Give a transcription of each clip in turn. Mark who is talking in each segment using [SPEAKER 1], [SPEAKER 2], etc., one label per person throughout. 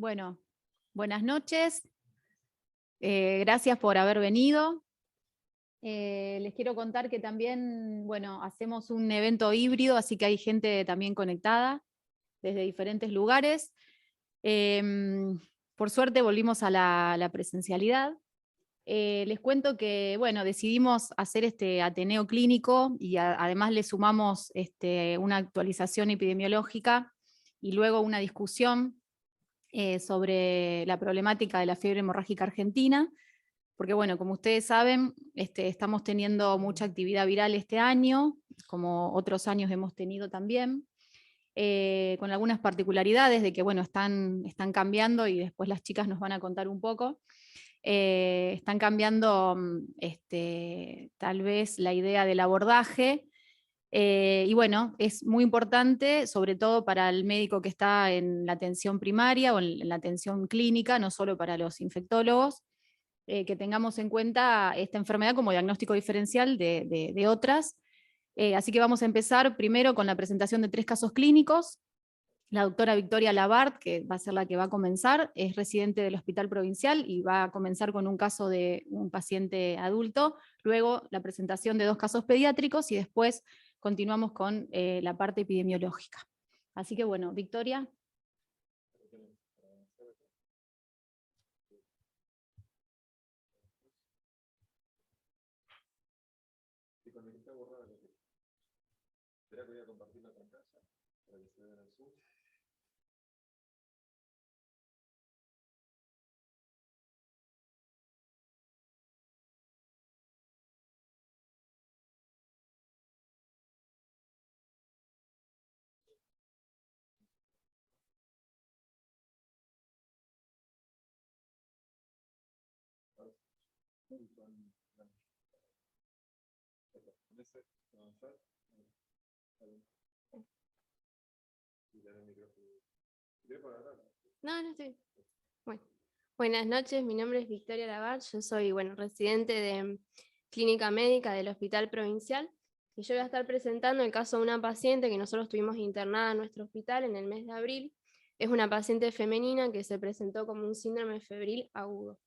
[SPEAKER 1] Bueno, buenas noches. Gracias por haber venido. Les quiero contar que también, bueno, hacemos un evento híbrido, así que hay gente también conectada desde diferentes lugares. Por suerte volvimos a la presencialidad. Les cuento que, bueno, decidimos hacer este Ateneo Clínico y además le sumamos una actualización epidemiológica y luego una discusión sobre la problemática de la fiebre hemorrágica argentina, porque bueno, como ustedes saben, estamos teniendo mucha actividad viral este año, como otros años hemos tenido también, con algunas particularidades de que bueno, están cambiando y después las chicas nos van a contar un poco. Están cambiando tal vez la idea del abordaje, y bueno, es muy importante, sobre todo para el médico que está en la atención primaria o en la atención clínica, no solo para los infectólogos, que tengamos en cuenta esta enfermedad como diagnóstico diferencial de otras. Así que vamos a empezar primero con la presentación de 3 casos clínicos. La doctora Victoria Labart, que va a ser la que va a comenzar, es residente del Hospital Provincial y va a comenzar con un caso de un paciente adulto, luego la presentación de 2 casos pediátricos y después continuamos con la parte epidemiológica. Así que bueno, Victoria.
[SPEAKER 2] Espera que voy a compartir la pantalla para que se vea el Zoom.
[SPEAKER 3] No, no estoy. Bueno, buenas noches, mi nombre es Victoria Labart, yo soy residente de Clínica Médica del Hospital Provincial y yo voy a estar presentando el caso de una paciente que nosotros tuvimos internada en nuestro hospital en el mes de abril. Es una paciente femenina que se presentó como un síndrome febril agudo.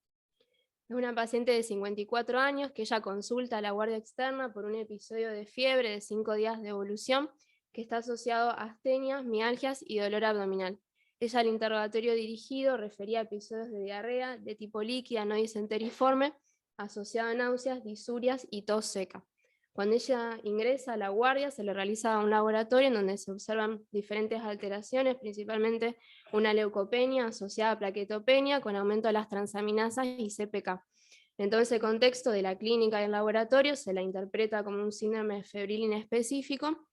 [SPEAKER 3] Es una paciente de 54 años que ella consulta a la guardia externa por un episodio de fiebre de 5 días de evolución que está asociado a astenias, mialgias y dolor abdominal. Ella al interrogatorio dirigido refería a episodios de diarrea de tipo líquida no disenteriforme, asociado a náuseas, disurias y tos seca. Cuando ella ingresa a la guardia se le realiza un laboratorio en donde se observan diferentes alteraciones, principalmente una leucopenia asociada a plaquetopenia con aumento de las transaminasas y CPK. En todo ese contexto de la clínica y el laboratorio se la interpreta como un síndrome febril inespecífico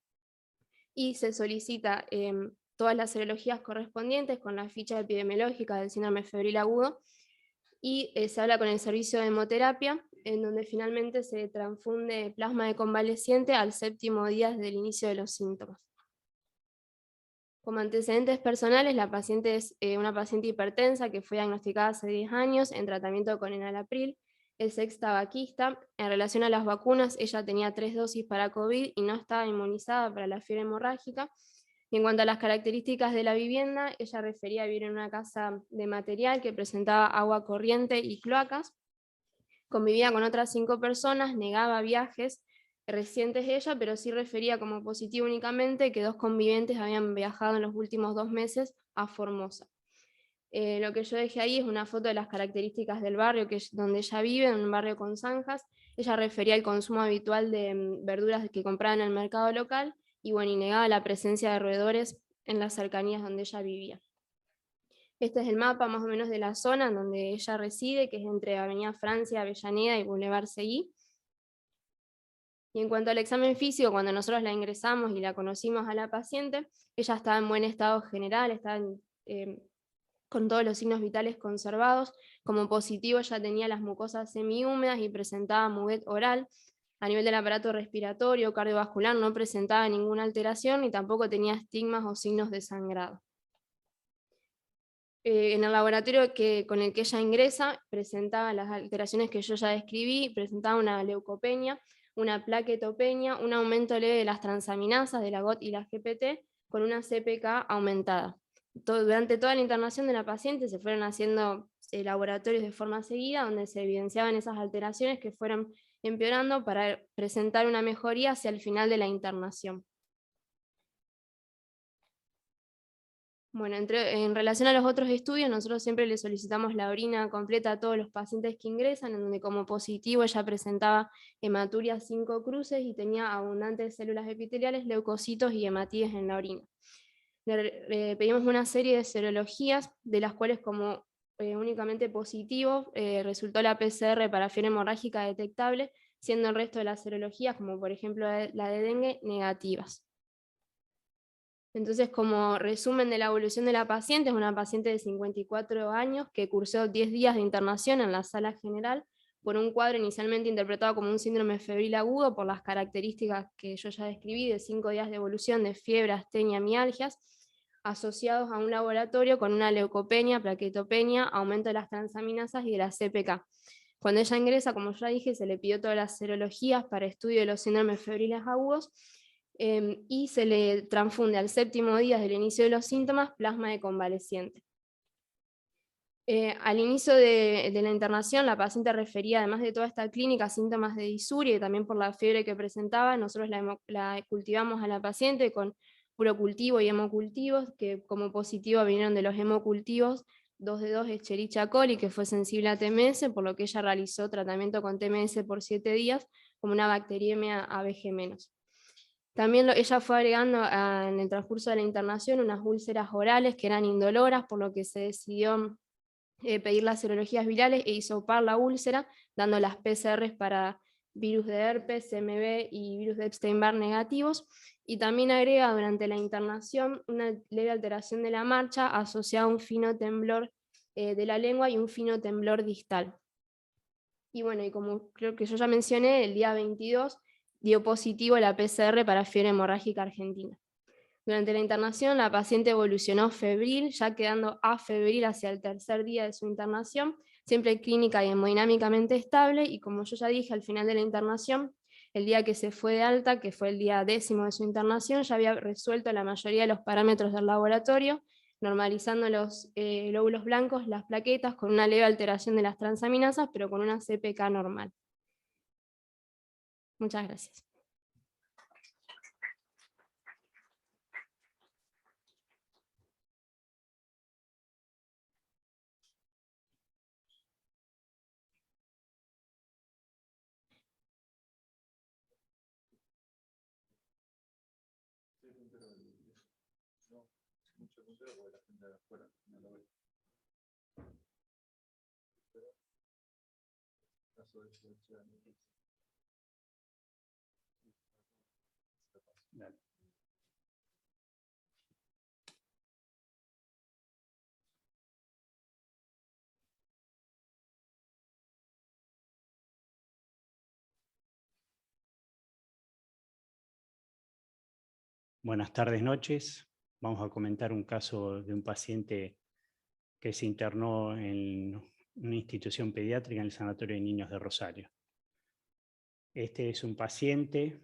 [SPEAKER 3] y se solicita todas las serologías correspondientes con la ficha epidemiológica del síndrome febril agudo y se habla con el servicio de hemoterapia, en donde finalmente se transfunde plasma de convaleciente al 7º día desde el inicio de los síntomas. Como antecedentes personales, la paciente es una paciente hipertensa que fue diagnosticada hace 10 años en tratamiento con enalapril, es ex tabaquista. En relación a las vacunas, ella tenía 3 dosis para COVID y no estaba inmunizada para la fiebre hemorrágica. Y en cuanto a las características de la vivienda, ella refería a vivir en una casa de material que presentaba agua corriente y cloacas. Convivía con otras 5 personas, negaba viajes recientes de ella, pero sí refería como positivo únicamente que 2 convivientes habían viajado en los últimos 2 meses a Formosa. Lo que yo dejé ahí es una foto de las características del barrio donde ella vive, en un barrio con zanjas. Ella refería al consumo habitual de verduras que compraba en el mercado local y negaba la presencia de roedores en las cercanías donde ella vivía. Este es el mapa más o menos de la zona en donde ella reside, que es entre Avenida Francia, Avellaneda y Boulevard Seguí. Y en cuanto al examen físico, cuando nosotros la ingresamos y la conocimos a la paciente, ella estaba en buen estado general, estaba con todos los signos vitales conservados. Como positivo ya tenía las mucosas semihúmedas y presentaba muguet oral. A nivel del aparato respiratorio, cardiovascular, no presentaba ninguna alteración y tampoco tenía estigmas o signos de sangrado. En el laboratorio con el que ella ingresa presentaba las alteraciones que yo ya describí, presentaba una leucopenia, una plaquetopenia, un aumento leve de las transaminasas de la GOT y la GPT, con una CPK aumentada. durante toda la internación de la paciente se fueron haciendo laboratorios de forma seguida, donde se evidenciaban esas alteraciones que fueron empeorando para presentar una mejoría hacia el final de la internación. Bueno, en relación a los otros estudios, nosotros siempre le solicitamos la orina completa a todos los pacientes que ingresan, en donde como positivo ella presentaba hematuria 5 cruces y tenía abundantes células epiteliales, leucocitos y hematíes en la orina. Le pedimos una serie de serologías, de las cuales como únicamente positivo resultó la PCR para fiebre hemorrágica detectable, siendo el resto de las serologías, como por ejemplo la de dengue, negativas. Entonces, como resumen de la evolución de la paciente, es una paciente de 54 años que cursó 10 días de internación en la sala general por un cuadro inicialmente interpretado como un síndrome febril agudo por las características que yo ya describí de 5 días de evolución de fiebre, astenia, mialgias, asociados a un laboratorio con una leucopenia, plaquetopenia, aumento de las transaminasas y de la CPK. Cuando ella ingresa, como ya dije, se le pidió todas las serologías para estudio de los síndromes febriles agudos, y se le transfunde al 7º día del inicio de los síntomas plasma de convaleciente. Al inicio de la internación, la paciente refería, además de toda esta clínica, síntomas de disuria y también por la fiebre que presentaba. Nosotros la cultivamos a la paciente con urocultivo y hemocultivos, que como positivo vinieron de los hemocultivos 2 de 2 Escherichia coli, que fue sensible a TMS, por lo que ella realizó tratamiento con TMS por 7 días, como una bacteriemia ABG-. También ella fue agregando en el transcurso de la internación unas úlceras orales que eran indoloras, por lo que se decidió pedir las serologías virales e hisopar la úlcera, dando las PCRs para virus de herpes, CMV y virus de Epstein-Barr negativos, y también agrega durante la internación una leve alteración de la marcha asociada a un fino temblor de la lengua y un fino temblor distal. Y bueno, y como creo que yo ya mencioné, el día 22 dio positivo la PCR para fiebre hemorrágica argentina. Durante la internación, la paciente evolucionó febril, ya quedando afebril hacia el 3er día de su internación, siempre clínica y hemodinámicamente estable, y como yo ya dije, al final de la internación, el día que se fue de alta, que fue el día 10º de su internación, ya había resuelto la mayoría de los parámetros del laboratorio, normalizando los glóbulos blancos, las plaquetas, con una leve alteración de las transaminasas, pero con una CPK normal. Muchas gracias.
[SPEAKER 2] No, mucho puntero porque la gente de afuera no lo ve. Caso de selección. Dale.
[SPEAKER 4] Buenas tardes, noches. Vamos a comentar un caso de un paciente que se internó en una institución pediátrica en el Sanatorio de Niños de Rosario. Este es un paciente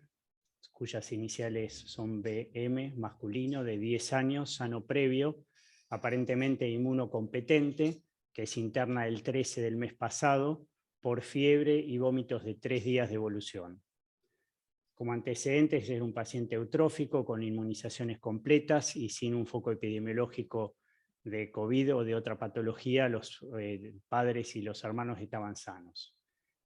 [SPEAKER 4] cuyas iniciales son BM, masculino, de 10 años, sano previo, aparentemente inmunocompetente, que se interna el 13 del mes pasado por fiebre y vómitos de 3 días de evolución. Como antecedentes, es un paciente eutrófico con inmunizaciones completas y sin un foco epidemiológico de COVID o de otra patología. Los padres y los hermanos estaban sanos.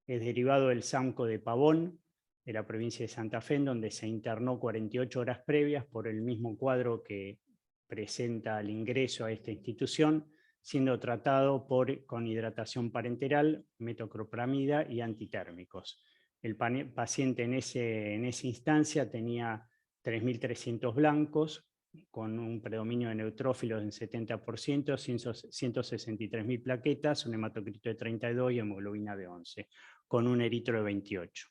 [SPEAKER 4] Es derivado del SAMCO de Pavón, de la provincia de Santa Fe, en donde se internó 48 horas previas por el mismo cuadro que presenta el ingreso a esta institución, siendo tratado con hidratación parenteral, metoclopramida y antitérmicos. El paciente en esa instancia tenía 3.300 blancos, con un predominio de neutrófilos en 70%, 163.000 plaquetas, un hematocrito de 32 y hemoglobina de 11, con un eritro de 28.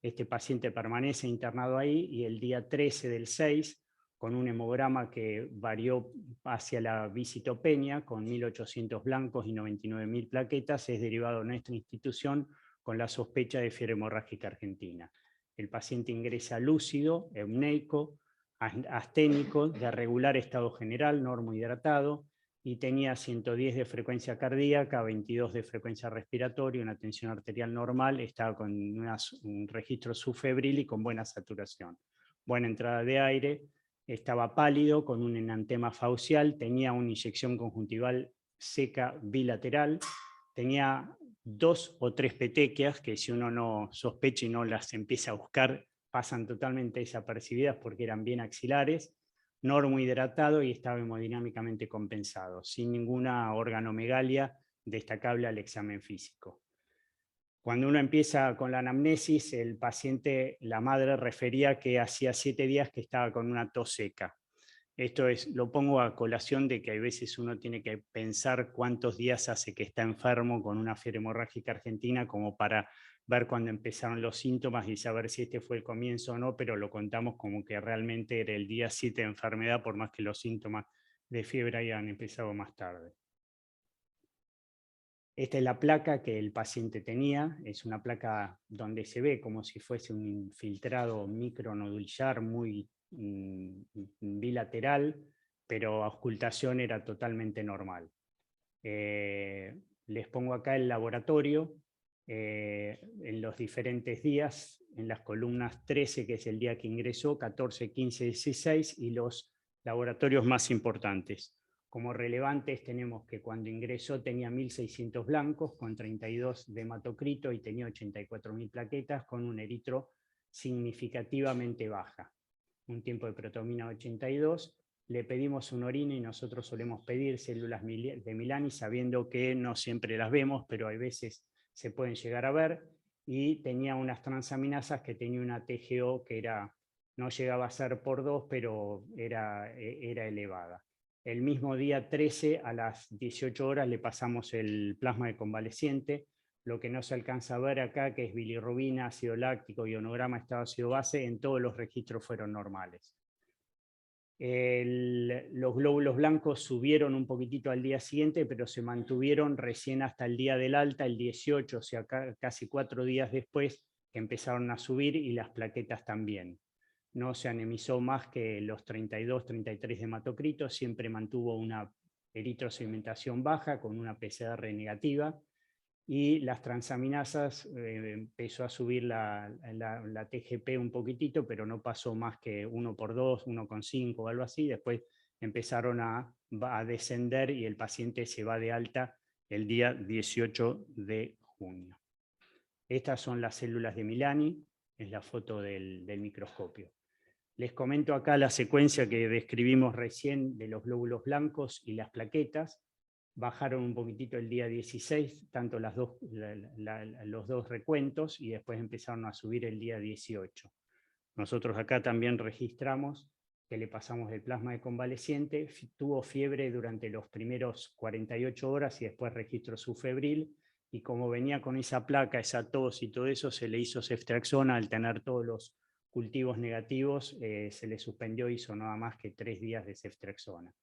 [SPEAKER 4] Este paciente permanece internado ahí y el día 13 del 6, con un hemograma que varió hacia la visitopenia, con 1.800 blancos y 99.000 plaquetas, es derivado a nuestra institución con la sospecha de fiebre hemorrágica argentina. El paciente ingresa lúcido, euneico, asténico, de regular estado general, normohidratado, y tenía 110 de frecuencia cardíaca, 22 de frecuencia respiratoria, una tensión arterial normal, estaba con un registro subfebril y con buena saturación. Buena entrada de aire, estaba pálido, con un enantema faucial, tenía una inyección conjuntival seca bilateral, tenía 2 o 3 petequias, que si uno no sospecha y no las empieza a buscar, pasan totalmente desapercibidas porque eran bien axilares, normohidratado y estaba hemodinámicamente compensado, sin ninguna organomegalia destacable al examen físico. Cuando uno empieza con la anamnesis, el paciente, la madre refería que hacía 7 días que estaba con una tos seca. Esto lo pongo a colación de que a veces uno tiene que pensar cuántos días hace que está enfermo con una fiebre hemorrágica argentina como para ver cuándo empezaron los síntomas y saber si este fue el comienzo o no, pero lo contamos como que realmente era el día 7 de enfermedad, por más que los síntomas de fiebre hayan empezado más tarde. Esta es la placa que el paciente tenía, es una placa donde se ve como si fuese un infiltrado micronodulillar muy bilateral, pero auscultación era totalmente normal. Les pongo acá el laboratorio en los diferentes días, en las columnas 13, que es el día que ingresó, 14, 15, 16, y los laboratorios más importantes. Como relevantes tenemos que cuando ingresó tenía 1.600 blancos con 32 de hematocrito y tenía 84.000 plaquetas con un eritro significativamente baja. Un tiempo de protomina 82. Le pedimos una orina y nosotros solemos pedir células de Milani sabiendo que no siempre las vemos, pero a veces se pueden llegar a ver. Y tenía unas transaminasas que tenía una TGO que no llegaba a ser por 2, pero era elevada. El mismo día 13 a las 18 horas le pasamos el plasma de convaleciente, lo que no se alcanza a ver acá, que es bilirrubina, ácido láctico, ionograma, estado ácido base, en todos los registros fueron normales. Los glóbulos blancos subieron un poquitito al día siguiente, pero se mantuvieron recién hasta el día del alta, el 18, o sea, casi 4 días después, que empezaron a subir y las plaquetas también. No se anemizó más que los 32, 33 de hematocrito, siempre mantuvo una eritrosegmentación baja con una PCR negativa y las transaminasas empezó a subir la TGP un poquitito, pero no pasó más que 1/2, 1,5 o algo así. Después empezaron a descender y el paciente se va de alta el día 18 de junio. Estas son las células de Milani, es la foto del microscopio. Les comento acá la secuencia que describimos recién de los glóbulos blancos y las plaquetas. Bajaron un poquitito el día 16, tanto los dos recuentos, y después empezaron a subir el día 18. Nosotros acá también registramos que le pasamos el plasma de convaleciente, tuvo fiebre durante los primeros 48 horas y después registro subfebril, y como venía con esa placa, esa tos y todo eso, se le hizo ceftriaxona. Al tener todos los cultivos negativos, se le suspendió, hizo nada más que 3 días de ceftriaxona.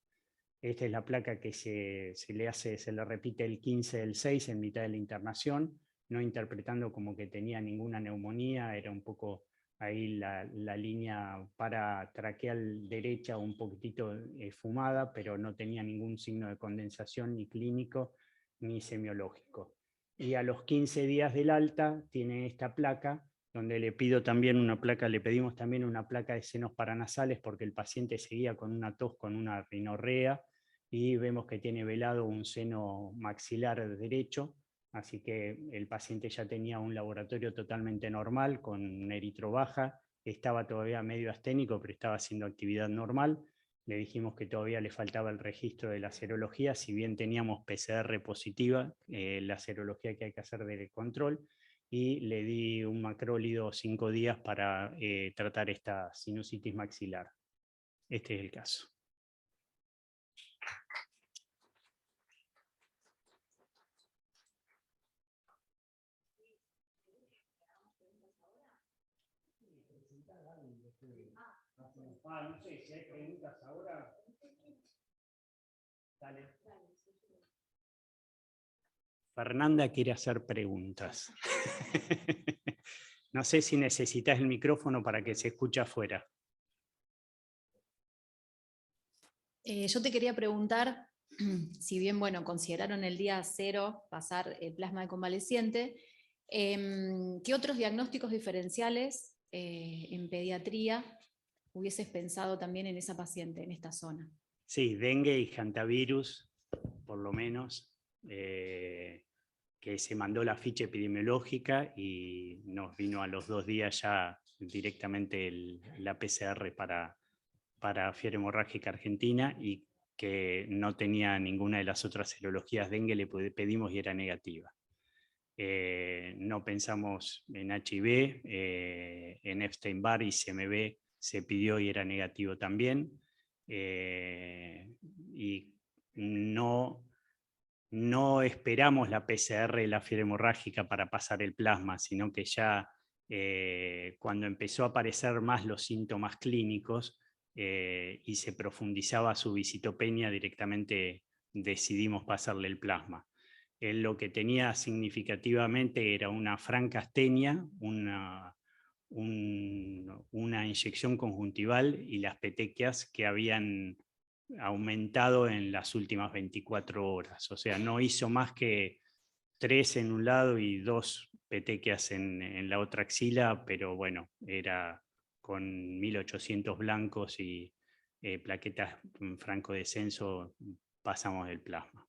[SPEAKER 4] Esta es la placa que se le repite el 15 del 6 en mitad de la internación, no interpretando como que tenía ninguna neumonía, era un poco ahí la línea paratraqueal derecha un poquitito fumada, pero no tenía ningún signo de condensación ni clínico ni semiológico. Y a los 15 días del alta tiene esta placa, donde le pedimos también una placa de senos paranasales porque el paciente seguía con una tos, con una rinorrea, y vemos que tiene velado un seno maxilar derecho, así que el paciente ya tenía un laboratorio totalmente normal, con eritro baja, estaba todavía medio asténico, pero estaba haciendo actividad normal. Le dijimos que todavía le faltaba el registro de la serología, si bien teníamos PCR positiva, la serología que hay que hacer de control, y le di un macrólido 5 días para tratar esta sinusitis maxilar. Este es el caso. No sé si hay preguntas ahora. Dale. Fernanda quiere hacer preguntas. No sé si necesitas el micrófono para que se escuche afuera.
[SPEAKER 1] Yo te quería preguntar, si bien, bueno, consideraron el día 0 pasar el plasma de convaleciente, ¿qué otros diagnósticos diferenciales en pediatría hubieses pensado también en esa paciente, en esta zona?
[SPEAKER 4] Sí, dengue y hantavirus, por lo menos, que se mandó la ficha epidemiológica y nos vino a los 2 días ya directamente la PCR para fiebre hemorrágica argentina y que no tenía ninguna de las otras serologías dengue, le pedimos y era negativa. No pensamos en HIV, en Epstein-Barr y CMV se pidió y era negativo también. Y no esperamos la PCR de la fiebre hemorrágica para pasar el plasma, sino que ya cuando empezó a aparecer más los síntomas clínicos y se profundizaba su visitopenia, directamente decidimos pasarle el plasma. Él lo que tenía significativamente era una franca astenia, una inyección conjuntival y las petequias que habían aumentado en las últimas 24 horas. O sea, no hizo más que 3 en un lado y 2 petequias en la otra axila, pero bueno, era con 1800 blancos y plaquetas en franco descenso, pasamos el plasma.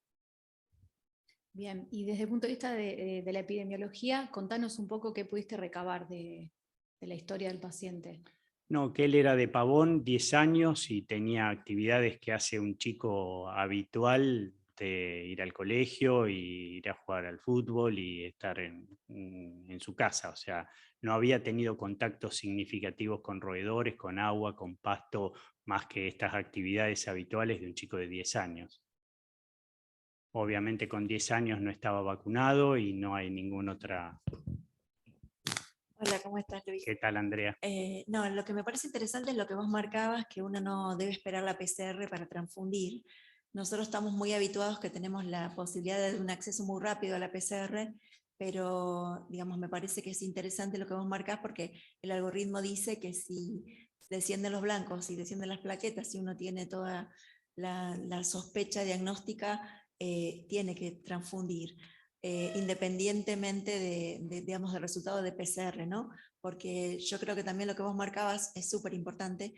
[SPEAKER 1] Bien, y desde el punto de vista de la epidemiología, contanos un poco qué pudiste recabar de la historia del paciente.
[SPEAKER 4] No, que él era de Pavón, 10 años y tenía actividades que hace un chico habitual de ir al colegio y ir a jugar al fútbol y estar en su casa. O sea, no había tenido contactos significativos con roedores, con agua, con pasto, más que estas actividades habituales de un chico de 10 años. Obviamente con 10 años no estaba vacunado y no hay ninguna otra.
[SPEAKER 5] Hola, ¿cómo estás, Luis?
[SPEAKER 4] ¿Qué tal, Andrea?
[SPEAKER 5] No, lo que me parece interesante es lo que vos marcabas, que uno no debe esperar la PCR para transfundir. Nosotros estamos muy habituados que tenemos la posibilidad de un acceso muy rápido a la PCR, pero digamos, me parece que es interesante lo que vos marcás porque el algoritmo dice que si descienden los blancos y descienden las plaquetas, si uno tiene toda la sospecha diagnóstica, tiene que transfundir. Independientemente digamos, del resultado de PCR, ¿no? Porque yo creo que también lo que vos marcabas es súper importante.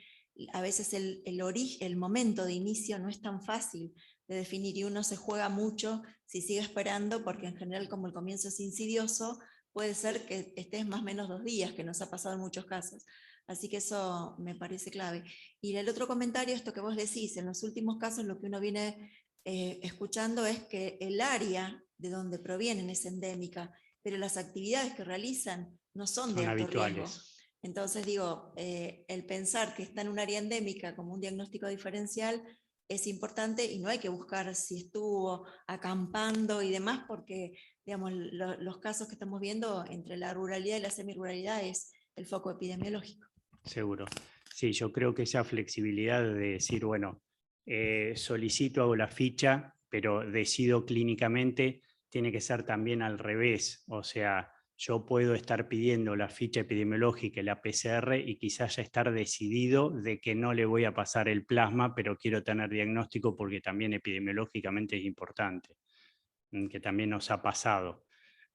[SPEAKER 5] A veces el momento de inicio no es tan fácil de definir y uno se juega mucho si sigue esperando, porque en general como el comienzo es insidioso, puede ser que estés más o menos 2 días, que nos ha pasado en muchos casos. Así que eso me parece clave. Y el otro comentario, esto que vos decís, en los últimos casos lo que uno viene escuchando es que el área de donde provienen es endémica, pero las actividades que realizan no son de alto riesgo. Entonces digo, el pensar que está en un área endémica como un diagnóstico diferencial es importante y no hay que buscar si estuvo acampando y demás, porque digamos, los casos que estamos viendo entre la ruralidad y la semiruralidad es el foco epidemiológico.
[SPEAKER 4] Seguro. Sí, yo creo que esa flexibilidad de decir, bueno, solicito, hago la ficha, pero decido clínicamente, tiene que ser también al revés. O sea, yo puedo estar pidiendo la ficha epidemiológica y la PCR y quizás ya estar decidido de que no le voy a pasar el plasma, pero quiero tener diagnóstico porque también epidemiológicamente es importante, que también nos ha pasado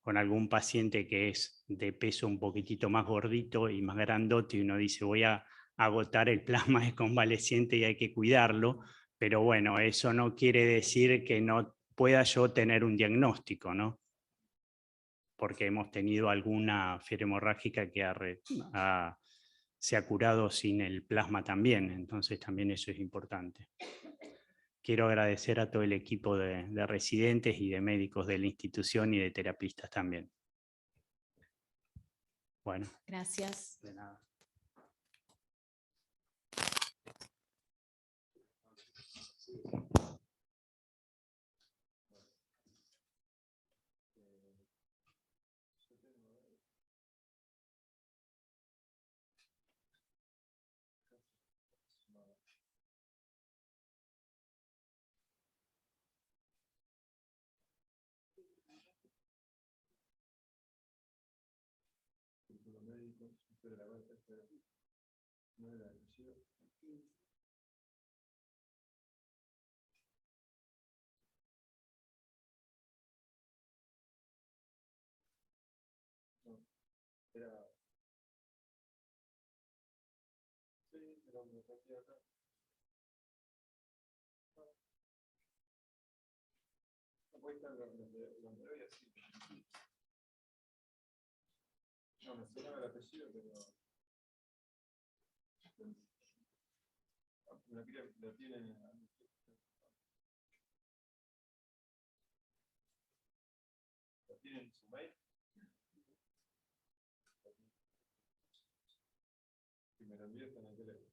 [SPEAKER 4] con algún paciente que es de peso un poquitito más gordito y más grandote y uno dice voy a agotar el plasma de convaleciente y hay que cuidarlo, pero bueno, eso no quiere decir que no pueda yo tener un diagnóstico, ¿no? Porque hemos tenido alguna fiebre hemorrágica que se ha curado sin el plasma también, entonces también eso es importante. Quiero agradecer a todo el equipo de residentes y de médicos de la institución y de terapistas también. Bueno.
[SPEAKER 1] Gracias.
[SPEAKER 4] De nada.
[SPEAKER 2] Médicos, de la no era Era... Sí, pero me metí acá. No puede estar donde hoy así. No, me sonaba el apellido, pero... Lo tienen... ¿Lo tienen en su mail? Si me lo envías en el teléfono.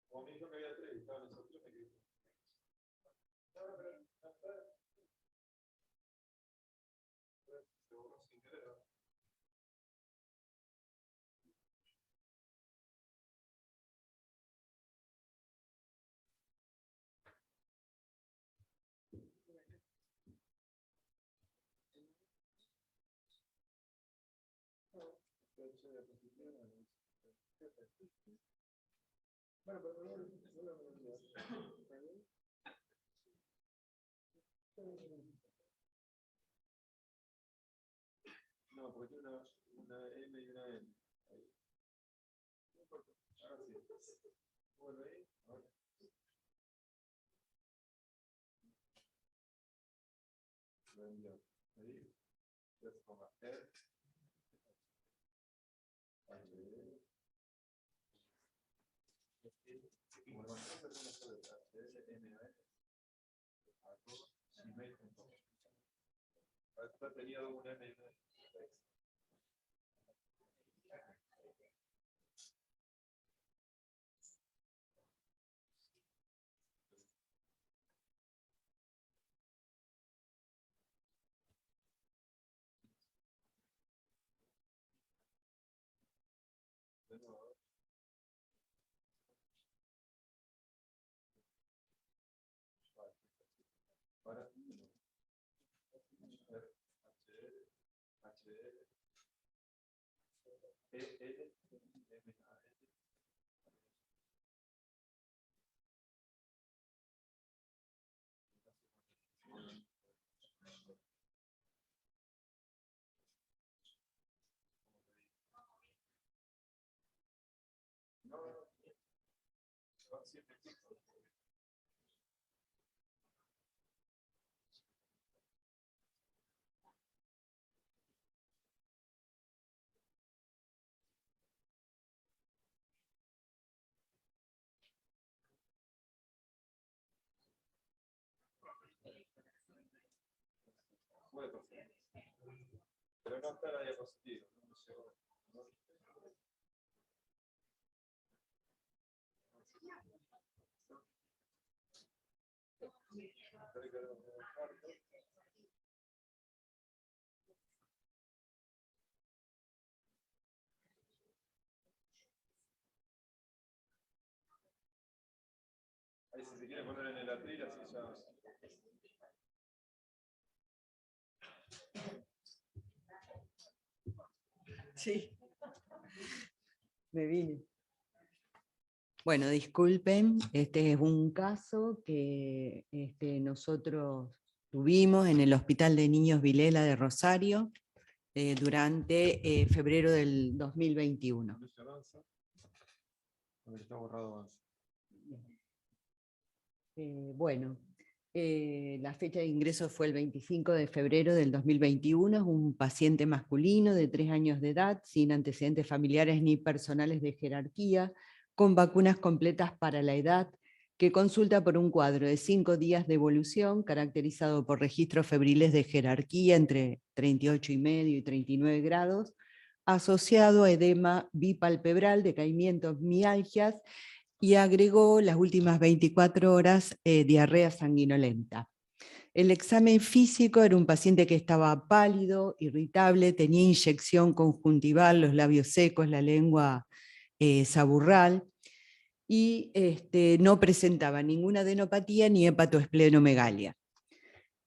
[SPEAKER 2] Como a mí yo me había entrevistado en esa opción, me quedé. Se borró sin querer. Bueno, pero no lo no, porque tiene una M y una N. Ahí. No importa. Ahora sí. Vuelve ahí. Ahora. Lo envío. Ahí. Ya se ponga R. Como el banco se tiene que ver gmail.com. Ahora tenía una M y una N. De nuevo. Ahora. Puede pasar. Pero no está la diapositiva. No llegó. Ahí si se quiere poner en el atril, así ya...
[SPEAKER 6] Sí, me vine. Bueno, disculpen, este es un caso que nosotros tuvimos en el Hospital de Niños Vilela de Rosario durante febrero del 2021.
[SPEAKER 2] Está borrado avanza.
[SPEAKER 6] Bueno, la fecha de ingreso fue el 25 de febrero del 2021, es un paciente masculino de 3 años de edad, sin antecedentes familiares ni personales de jerarquía, con vacunas completas para la edad, que consulta por un cuadro de 5 días de evolución, caracterizado por registros febriles de jerarquía entre 38,5 y 39 grados, asociado a edema bipalpebral, decaimientos, mialgias, y agregó las últimas 24 horas diarrea sanguinolenta. El examen físico era un paciente que estaba pálido, irritable, tenía inyección conjuntival, los labios secos, la lengua saburral, y no presentaba ninguna adenopatía ni hepatoesplenomegalia.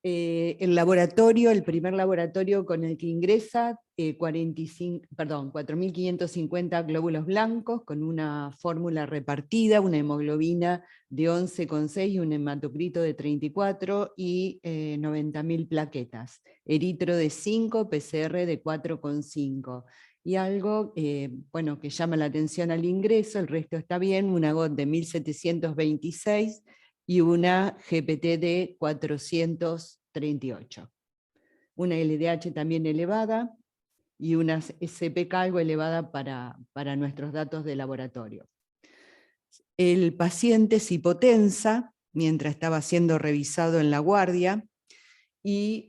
[SPEAKER 6] El laboratorio, el primer laboratorio con el que ingresa, 4.550 glóbulos blancos con una fórmula repartida, una hemoglobina de 11,6 y un hematocrito de 34 y 90.000 plaquetas. Eritro de 5, PCR de 4,5. Y algo bueno, que llama la atención al ingreso, el resto está bien, una GOT de 1726 y una GPT de 438. Una LDH también elevada y una SPK algo elevada para nuestros datos de laboratorio. El paciente se hipotensa mientras estaba siendo revisado en la guardia y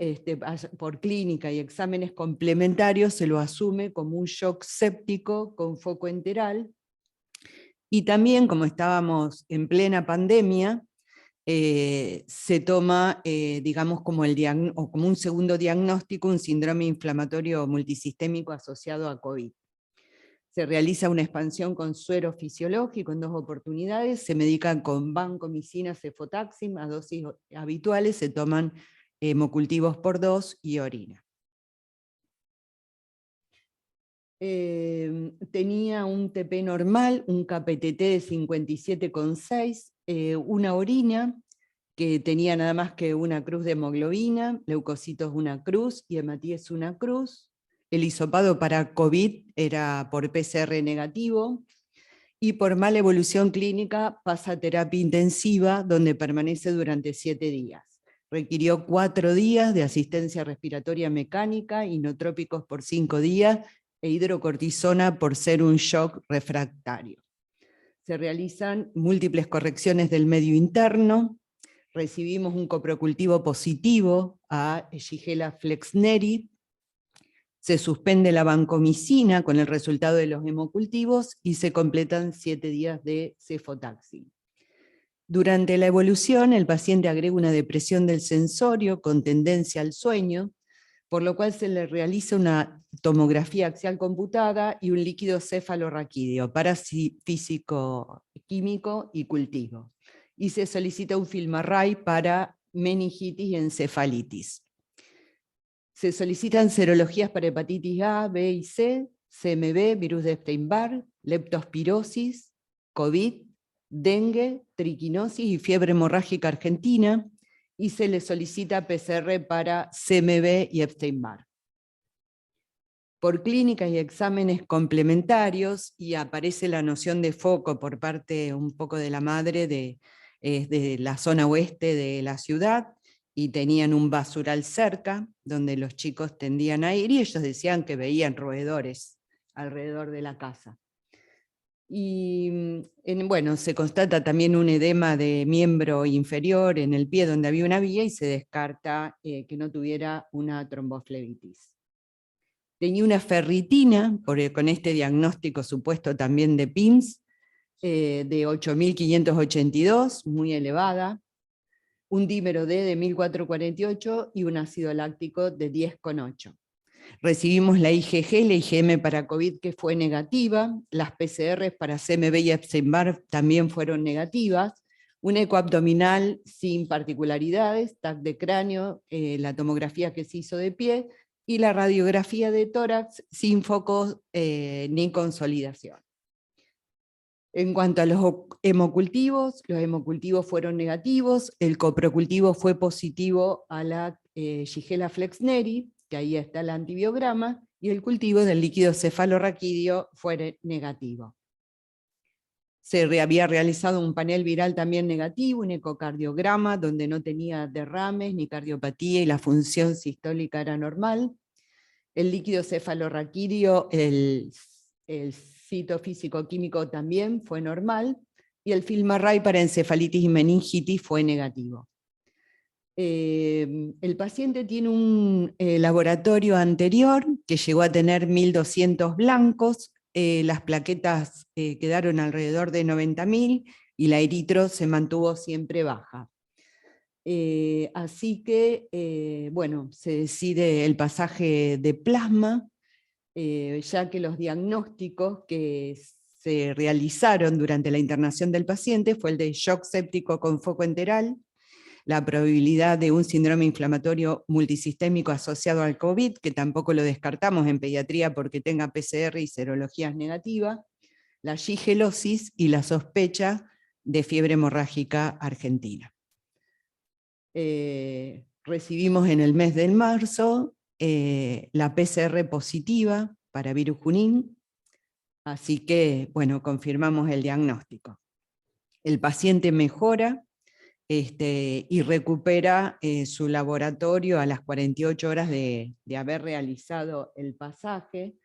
[SPEAKER 6] por clínica y exámenes complementarios se lo asume como un shock séptico con foco enteral. Y también, como estábamos en plena pandemia, se toma, digamos, como un segundo diagnóstico, un síndrome inflamatorio multisistémico asociado a COVID. Se realiza una expansión con suero fisiológico en 2 oportunidades, se medican con vancomicina, cefotaxim, a dosis habituales, se toman hemocultivos por 2 y orina. Tenía un TP normal, un KPTT de 57,6, una orina que tenía nada más que una cruz de hemoglobina, leucocitos una cruz y hematíes una cruz. El hisopado para COVID era por PCR negativo, y por mala evolución clínica pasa a terapia intensiva, donde permanece durante 7 días. Requirió 4 días de asistencia respiratoria mecánica, inotrópicos por 5 días, e hidrocortisona por ser un shock refractario. Se realizan múltiples correcciones del medio interno, recibimos un coprocultivo positivo a Shigella flexneri, se suspende la vancomicina con el resultado de los hemocultivos y se completan 7 días de cefotaxim. Durante la evolución, el paciente agrega una depresión del sensorio con tendencia al sueño, por lo cual se le realiza una tomografía axial computada y un líquido cefalorraquídeo para físico-químico y cultivo. Y se solicita un FilmArray para meningitis y encefalitis. Se solicitan serologías para hepatitis A, B y C, CMV, virus de Epstein-Barr, leptospirosis, COVID, dengue, triquinosis y fiebre hemorrágica argentina, y se le solicita PCR para CMV y Epstein-Barr. Por clínicas y exámenes complementarios, y aparece la noción de foco por parte un poco de la madre de la zona oeste de la ciudad, y tenían un basural cerca, donde los chicos tendían a ir, y ellos decían que veían roedores alrededor de la casa. Y bueno, se constata también un edema de miembro inferior en el pie donde había una vía, y se descarta que no tuviera una tromboflebitis. Tenía una ferritina, con este diagnóstico supuesto también de PIMS, de 8.582, muy elevada, un dímero D de 1.448 y un ácido láctico de 10,8. Recibimos la IgG, la IgM para COVID que fue negativa, las PCR para CMV y Epstein-Barr también fueron negativas, un eco abdominal sin particularidades, TAC de cráneo, la tomografía que se hizo de pie, y la radiografía de tórax sin focos ni consolidación. En cuanto a los hemocultivos fueron negativos, el coprocultivo fue positivo a la Shigella flexneri, que ahí está el antibiograma, y el cultivo del líquido cefalorraquídeo fue negativo. Se había realizado un panel viral también negativo, un ecocardiograma donde no tenía derrames ni cardiopatía y la función sistólica era normal. El líquido cefalorraquídeo, el citofísico-químico también fue normal, y el FilmArray para encefalitis y meningitis fue negativo. El paciente tiene un laboratorio anterior que llegó a tener 1.200 blancos, las plaquetas quedaron alrededor de 90.000 y la eritro se mantuvo siempre baja. Así que, bueno, se decide el pasaje de plasma, ya que los diagnósticos que se realizaron durante la internación del paciente fue el de shock séptico con foco enteral, la probabilidad de un síndrome inflamatorio multisistémico asociado al COVID, que tampoco lo descartamos en pediatría porque tenga PCR y serologías negativas, la shigelosis y la sospecha de fiebre hemorrágica argentina. Recibimos en el mes de marzo la PCR positiva para virus Junín, así que, bueno, confirmamos el diagnóstico. El paciente mejora y recupera su laboratorio a las 48 horas de haber realizado el pasaje.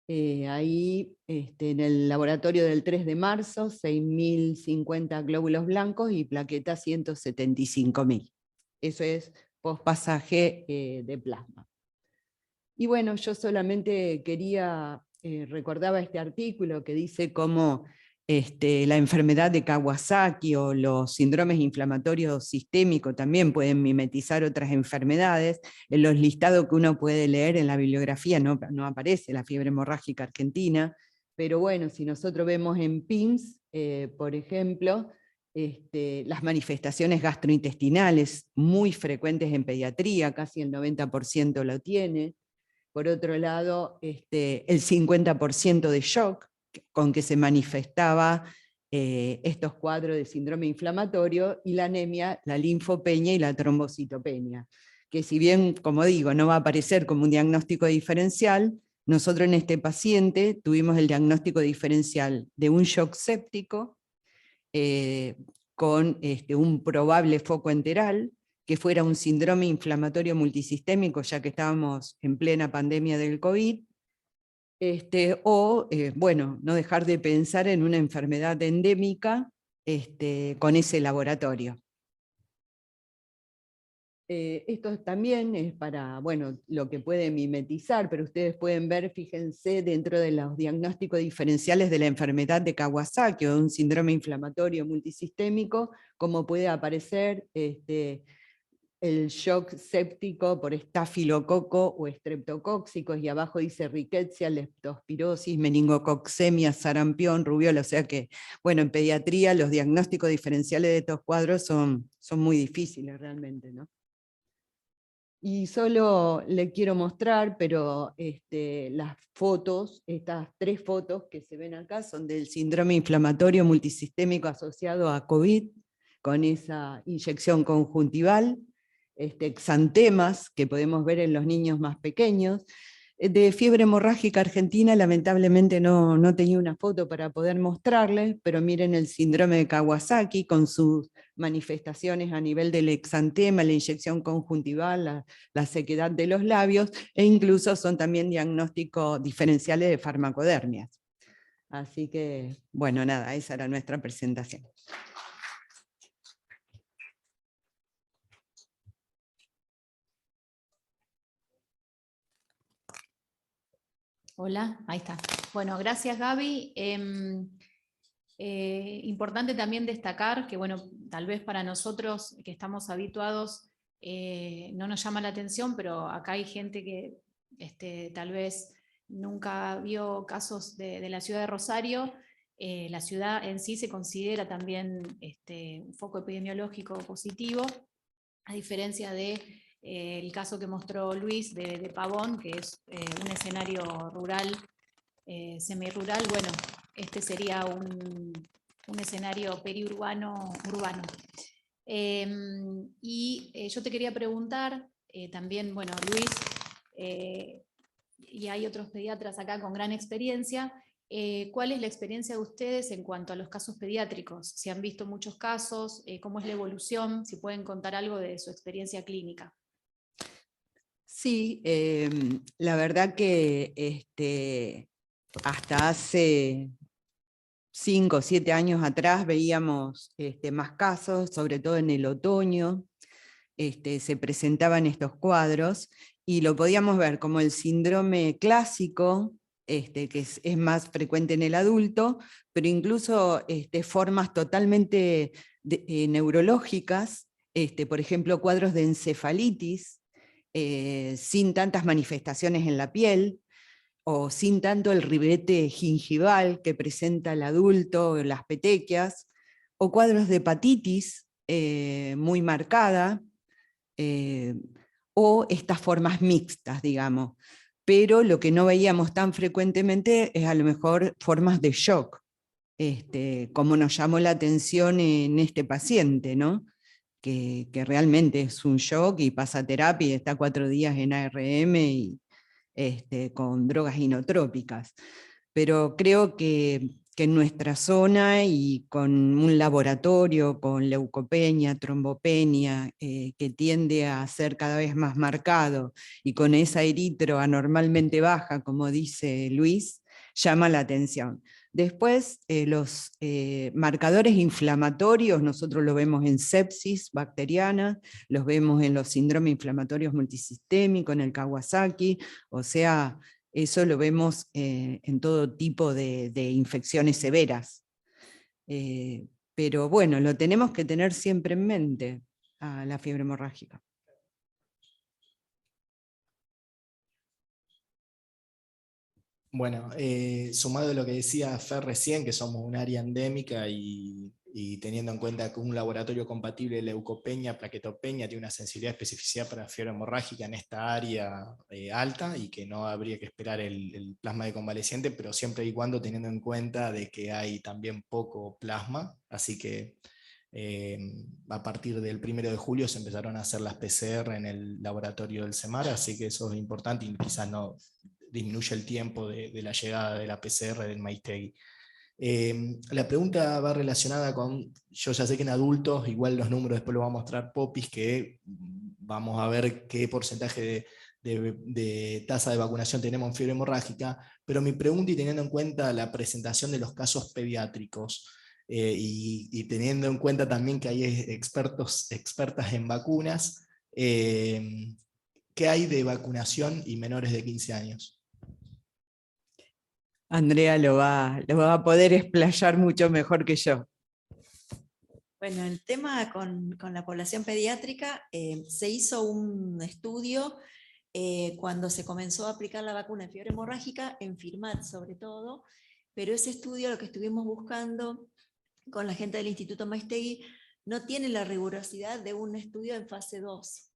[SPEAKER 6] Ahí en el laboratorio del 3 de marzo, 6.050 glóbulos blancos y plaquetas 175.000. Eso es post-pasaje de plasma. Y bueno, yo solamente quería, recordaba este artículo que dice cómo la enfermedad de Kawasaki o los síndromes inflamatorios sistémicos también pueden mimetizar otras enfermedades. En los listados que uno puede leer en la bibliografía no aparece la fiebre hemorrágica argentina, pero bueno, si nosotros vemos en PIMS, por ejemplo, las manifestaciones gastrointestinales muy frecuentes en pediatría, casi el 90% lo tiene. Por otro lado, el 50% de shock con que se manifestaba estos cuadros de síndrome inflamatorio, y la anemia, la linfopenia y la trombocitopenia, que si bien, como digo, no va a aparecer como un diagnóstico diferencial, nosotros en este paciente tuvimos el diagnóstico diferencial de un shock séptico, con un probable foco enteral, que fuera un síndrome inflamatorio multisistémico, ya que estábamos en plena pandemia del COVID, bueno, no dejar de pensar en una enfermedad endémica con ese laboratorio. Esto también es para, bueno, lo que puede mimetizar, pero ustedes pueden ver, fíjense, dentro de los diagnósticos diferenciales de la enfermedad de Kawasaki o de un síndrome inflamatorio multisistémico, cómo puede aparecer el shock séptico por estafilococo o estreptocóxicos, y abajo dice riquecia, leptospirosis, meningococcemia, sarampión, rubiola, o sea que, bueno, en pediatría los diagnósticos diferenciales de estos cuadros son muy difíciles realmente, ¿no? Y solo le quiero mostrar, pero las fotos, estas 3 fotos que se ven acá, son del síndrome inflamatorio multisistémico asociado a COVID, con esa inyección conjuntival, exantemas que podemos ver en los niños más pequeños. De fiebre hemorrágica argentina, lamentablemente no tenía una foto para poder mostrarles, pero miren el síndrome de Kawasaki con sus manifestaciones a nivel del exantema, la inyección conjuntival, la sequedad de los labios, e incluso son también diagnósticos diferenciales de farmacodermias. Así que, bueno, nada, esa era nuestra presentación.
[SPEAKER 1] Hola, ahí está. Bueno, gracias Gaby. Importante también destacar que, bueno, tal vez para nosotros que estamos habituados no nos llama la atención, pero acá hay gente que tal vez nunca vio casos de la ciudad de Rosario. La ciudad en sí se considera también un foco epidemiológico positivo, a diferencia de el caso que mostró Luis de Pavón, que es un escenario rural, semirural. Bueno, este sería un escenario periurbano urbano. Yo te quería preguntar, también, bueno, Luis, y hay otros pediatras acá con gran experiencia, ¿cuál es la experiencia de ustedes en cuanto a los casos pediátricos? Si han visto muchos casos, ¿cómo es la evolución? Si pueden contar algo de su experiencia clínica.
[SPEAKER 6] Sí, la verdad que hasta hace 5 o 7 años atrás veíamos más casos, sobre todo en el otoño, se presentaban estos cuadros, y lo podíamos ver como el síndrome clásico, que es más frecuente en el adulto, pero incluso formas totalmente neurológicas, por ejemplo, cuadros de encefalitis, sin tantas manifestaciones en la piel, o sin tanto el ribete gingival que presenta el adulto, las petequias, o cuadros de hepatitis muy marcada, o estas formas mixtas, digamos. Pero lo que no veíamos tan frecuentemente es a lo mejor formas de shock, como nos llamó la atención en este paciente, ¿no? Que realmente es un shock y pasa terapia y está 4 días en ARM y con drogas inotrópicas. Pero creo que en nuestra zona y con un laboratorio, con leucopenia, trombopenia, que tiende a ser cada vez más marcado, y con esa eritro anormalmente baja, como dice Luis, llama la atención. Después, los marcadores inflamatorios, nosotros lo vemos en sepsis bacteriana, los vemos en los síndromes inflamatorios multisistémicos, en el Kawasaki, o sea, eso lo vemos en todo tipo de infecciones severas. Pero bueno, lo tenemos que tener siempre en mente a la fiebre hemorrágica.
[SPEAKER 7] Bueno, sumado a lo que decía Fer recién, que somos un área endémica y teniendo en cuenta que un laboratorio compatible de leucopenia, plaquetopenia, tiene una sensibilidad y especificidad para fiebre hemorrágica en esta área alta, y que no habría que esperar el plasma de convaleciente, pero siempre y cuando teniendo en cuenta de que hay también poco plasma, así que a partir del 1 de julio se empezaron a hacer las PCR en el laboratorio del CEMAR, así que eso es importante y quizás no disminuye el tiempo de la llegada de la PCR del Maiztegui. La pregunta va relacionada con, yo ya sé que en adultos, igual los números después lo va a mostrar Popis, que vamos a ver qué porcentaje de tasa de vacunación tenemos en fiebre hemorrágica, pero mi pregunta, y teniendo en cuenta la presentación de los casos pediátricos, y teniendo en cuenta también que hay expertas en vacunas, ¿qué hay de vacunación y menores de 15 años?
[SPEAKER 6] Andrea lo va a poder explayar mucho mejor que yo.
[SPEAKER 5] Bueno, el tema con la población pediátrica, se hizo un estudio cuando se comenzó a aplicar la vacuna de fiebre hemorrágica, en FIRMAT sobre todo, pero ese estudio, lo que estuvimos buscando con la gente del Instituto Maiztegui, no tiene la rigurosidad de un estudio en fase 2.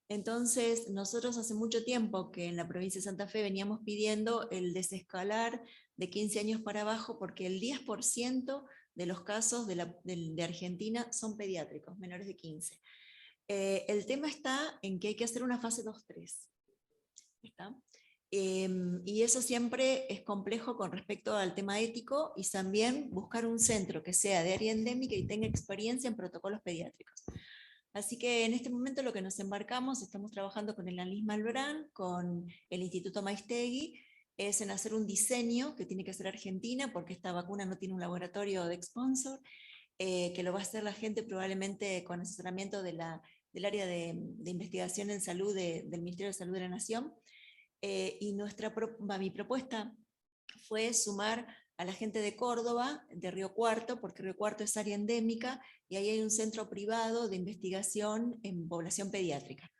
[SPEAKER 5] Entonces, nosotros hace mucho tiempo que en la provincia de Santa Fe veníamos pidiendo el desescalar de 15 años para abajo, porque el 10% de los casos de Argentina son pediátricos, menores de 15. El tema está en que hay que hacer una fase 2-3. ¿Está? Y eso siempre es complejo con respecto al tema ético, y también buscar un centro que sea de área endémica y tenga experiencia en protocolos pediátricos. Así que en este momento lo que nos embarcamos, estamos trabajando con el ANLIS Malbrán, con el Instituto Maiztegui, es en hacer un diseño que tiene que ser Argentina, porque esta vacuna no tiene un laboratorio de sponsor, que lo va a hacer la gente probablemente con asesoramiento del área de investigación en salud del Ministerio de Salud de la Nación. Y mi propuesta fue sumar a la gente de Córdoba, de Río Cuarto, porque Río Cuarto es área endémica, y ahí hay un centro privado de investigación en población pediátrica.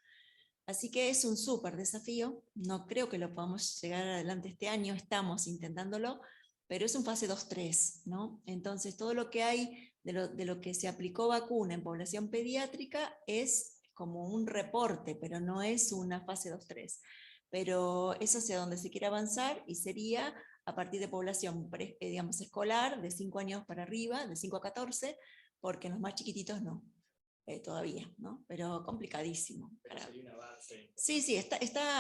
[SPEAKER 5] Así que es un súper desafío, no creo que lo podamos llegar adelante este año, estamos intentándolo, pero es un fase 2-3, ¿no? Entonces todo lo que hay de lo que se aplicó vacuna en población pediátrica es como un reporte, pero no es una fase 2-3. Pero eso hacia donde se quiere avanzar, y sería a partir de población digamos, escolar, de 5 años para arriba, de 5 a 14, porque en los más chiquititos no, todavía, ¿no? Pero complicadísimo. Sí,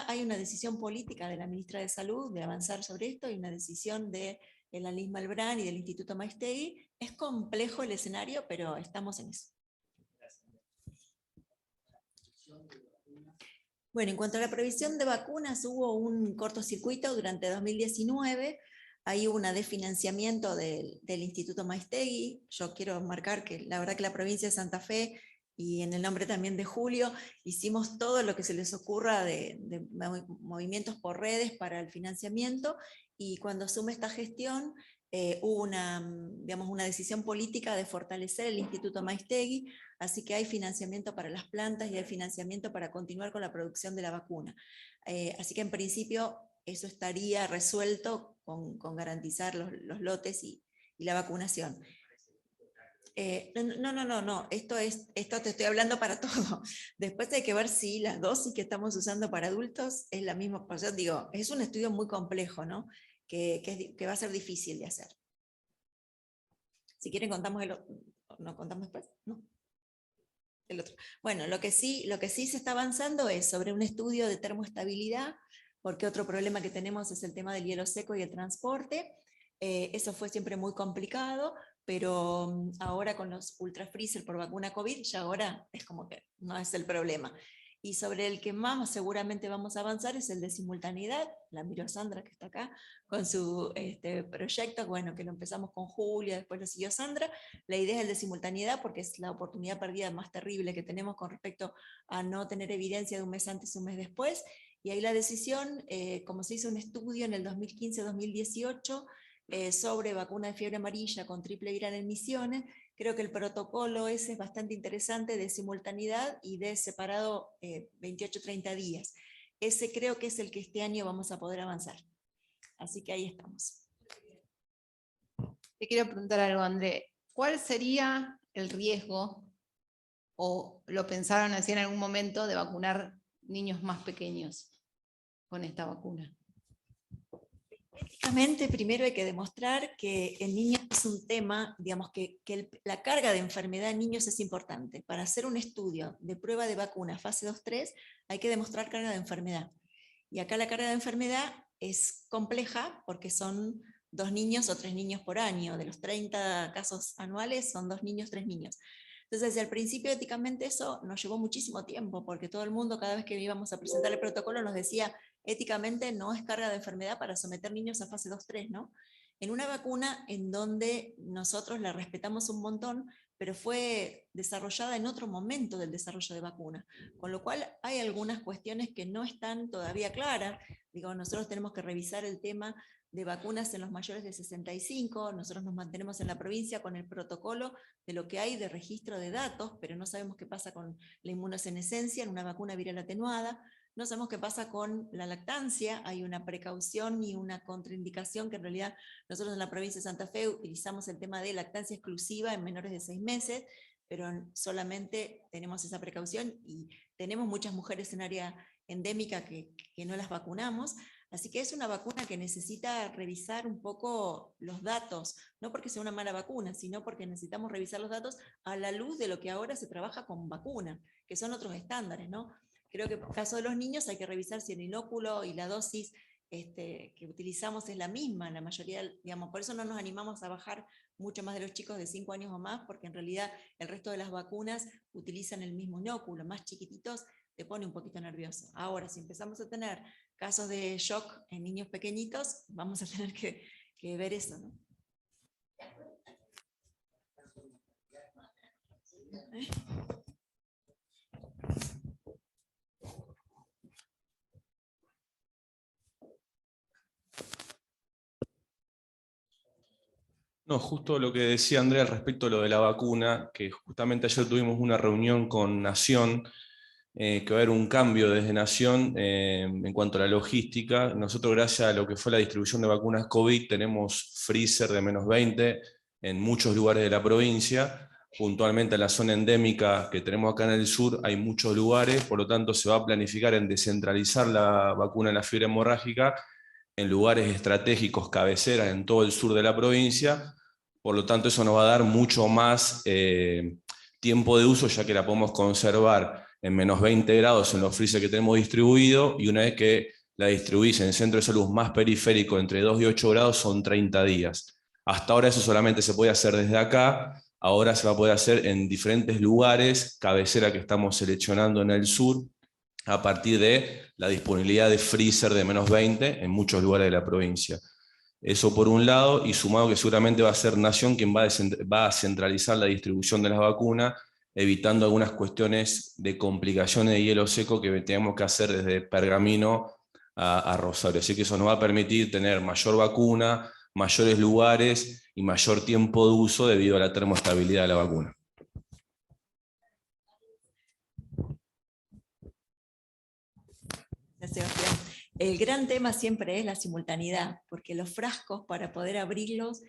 [SPEAKER 5] hay una decisión política de la ministra de Salud de avanzar sobre esto, y una decisión de el ANLIS Malbrán y del Instituto Maiztegui. Es complejo el escenario, pero estamos en eso. Bueno, en cuanto a la provisión de vacunas, hubo un cortocircuito durante 2019, hay una desfinanciamiento del Instituto Maiztegui. Yo quiero marcar que la verdad que la provincia de Santa Fe, y en el nombre también de Julio, hicimos todo lo que se les ocurra de movimientos por redes para el financiamiento, y cuando asume esta gestión, hubo una decisión política de fortalecer el Instituto Maiztegui, así que hay financiamiento para las plantas y hay financiamiento para continuar con la producción de la vacuna. Así que en principio eso estaría resuelto con garantizar los lotes y la vacunación. No, esto te estoy hablando para todo. Después hay que ver si las dosis que estamos usando para adultos es la misma. Por eso digo, es un estudio muy complejo, ¿no? Que va a ser difícil de hacer. Si quieren contamos ¿no contamos después? No. El otro. Bueno, lo que sí se está avanzando es sobre un estudio de termoestabilidad, porque otro problema que tenemos es el tema del hielo seco y el transporte. Eso fue siempre muy complicado, pero ahora con los ultra freezer por vacuna COVID, ya ahora es como que no es el problema. Y sobre el que más seguramente vamos a avanzar es el de simultaneidad. La miro Sandra, que está acá, con su proyecto, bueno, que lo empezamos con Julia, después lo siguió Sandra. La idea es el de simultaneidad porque es la oportunidad perdida más terrible que tenemos con respecto a no tener evidencia de un mes antes y un mes después. Y ahí la decisión, como se hizo un estudio en el 2015-2018, sobre vacuna de fiebre amarilla con triple viral en Misiones, creo que el protocolo ese es bastante interesante de simultaneidad y de separado 28-30 días. Ese creo que es el que este año vamos a poder avanzar. Así que ahí estamos.
[SPEAKER 8] Te quiero preguntar algo, André. ¿Cuál sería el riesgo, o lo pensaron así en algún momento, de vacunar niños más pequeños con esta vacuna?
[SPEAKER 5] Éticamente, primero hay que demostrar que en niños es un tema, digamos, que la carga de enfermedad en niños es importante. Para hacer un estudio de prueba de vacuna fase 2-3 hay que demostrar carga de enfermedad. Y acá la carga de enfermedad es compleja porque son 2 niños o 3 niños por año. De los 30 casos anuales son 2 niños, 3 niños. Entonces, desde el principio, éticamente, eso nos llevó muchísimo tiempo, porque todo el mundo, cada vez que íbamos a presentar el protocolo, nos decía, éticamente no es carga de enfermedad para someter niños a fase 2-3, ¿no? En una vacuna en donde nosotros la respetamos un montón, pero fue desarrollada en otro momento del desarrollo de vacuna, con lo cual hay algunas cuestiones que no están todavía claras. Digo, nosotros tenemos que revisar el tema de vacunas en los mayores de 65, nosotros nos mantenemos en la provincia con el protocolo de lo que hay de registro de datos, pero no sabemos qué pasa con la inmunosenescencia en una vacuna viral atenuada, no sabemos qué pasa con la lactancia, hay una precaución y una contraindicación que en realidad nosotros en la provincia de Santa Fe utilizamos el tema de lactancia exclusiva en menores de 6 meses, pero solamente tenemos esa precaución y tenemos muchas mujeres en área endémica que no las vacunamos. Así que es una vacuna que necesita revisar un poco los datos, no porque sea una mala vacuna, sino porque necesitamos revisar los datos a la luz de lo que ahora se trabaja con vacuna, que son otros estándares, ¿no? Creo que en el caso de los niños hay que revisar si el inóculo y la dosis que utilizamos es la misma, la mayoría, digamos, por eso no nos animamos a bajar mucho más de los chicos de 5 años o más, porque en realidad el resto de las vacunas utilizan el mismo inóculo, más chiquititos, te pone un poquito nervioso. Ahora, si empezamos a tener casos de shock en niños pequeñitos, vamos a tener que ver eso, ¿no?
[SPEAKER 2] No, justo lo que decía Andrea al respecto de lo de la vacuna, que justamente ayer tuvimos una reunión con Nación, que va a haber un cambio desde Nación en cuanto a la logística. Nosotros, gracias a lo que fue la distribución de vacunas COVID, tenemos freezer de -20 en muchos lugares de la provincia. Puntualmente en la zona endémica que tenemos acá en el sur hay muchos lugares, por lo tanto se va a planificar en descentralizar la vacuna de la fiebre hemorrágica en lugares estratégicos, cabeceras en todo el sur de la provincia. Por lo tanto, eso nos va a dar mucho más tiempo de uso, ya que la podemos conservar en -20 grados en los freezers que tenemos distribuidos, y una vez que la distribuís en centro de salud más periférico, entre 2 y 8 grados, son 30 días. Hasta ahora eso solamente se puede hacer desde acá, ahora se va a poder hacer en diferentes lugares, cabecera que estamos seleccionando en el sur, a partir de la disponibilidad de freezer de -20 en muchos lugares de la provincia. Eso por un lado, y sumado que seguramente va a ser Nación quien va a centralizar la distribución de las vacunas, evitando algunas cuestiones de complicaciones de hielo seco que tenemos que hacer desde Pergamino a Rosario. Así que eso nos va a permitir tener mayor vacuna, mayores lugares y mayor tiempo de uso debido a la termoestabilidad de la vacuna.
[SPEAKER 5] Gracias, Sebastián. El gran tema siempre es la simultaneidad, porque los frascos para poder abrirlos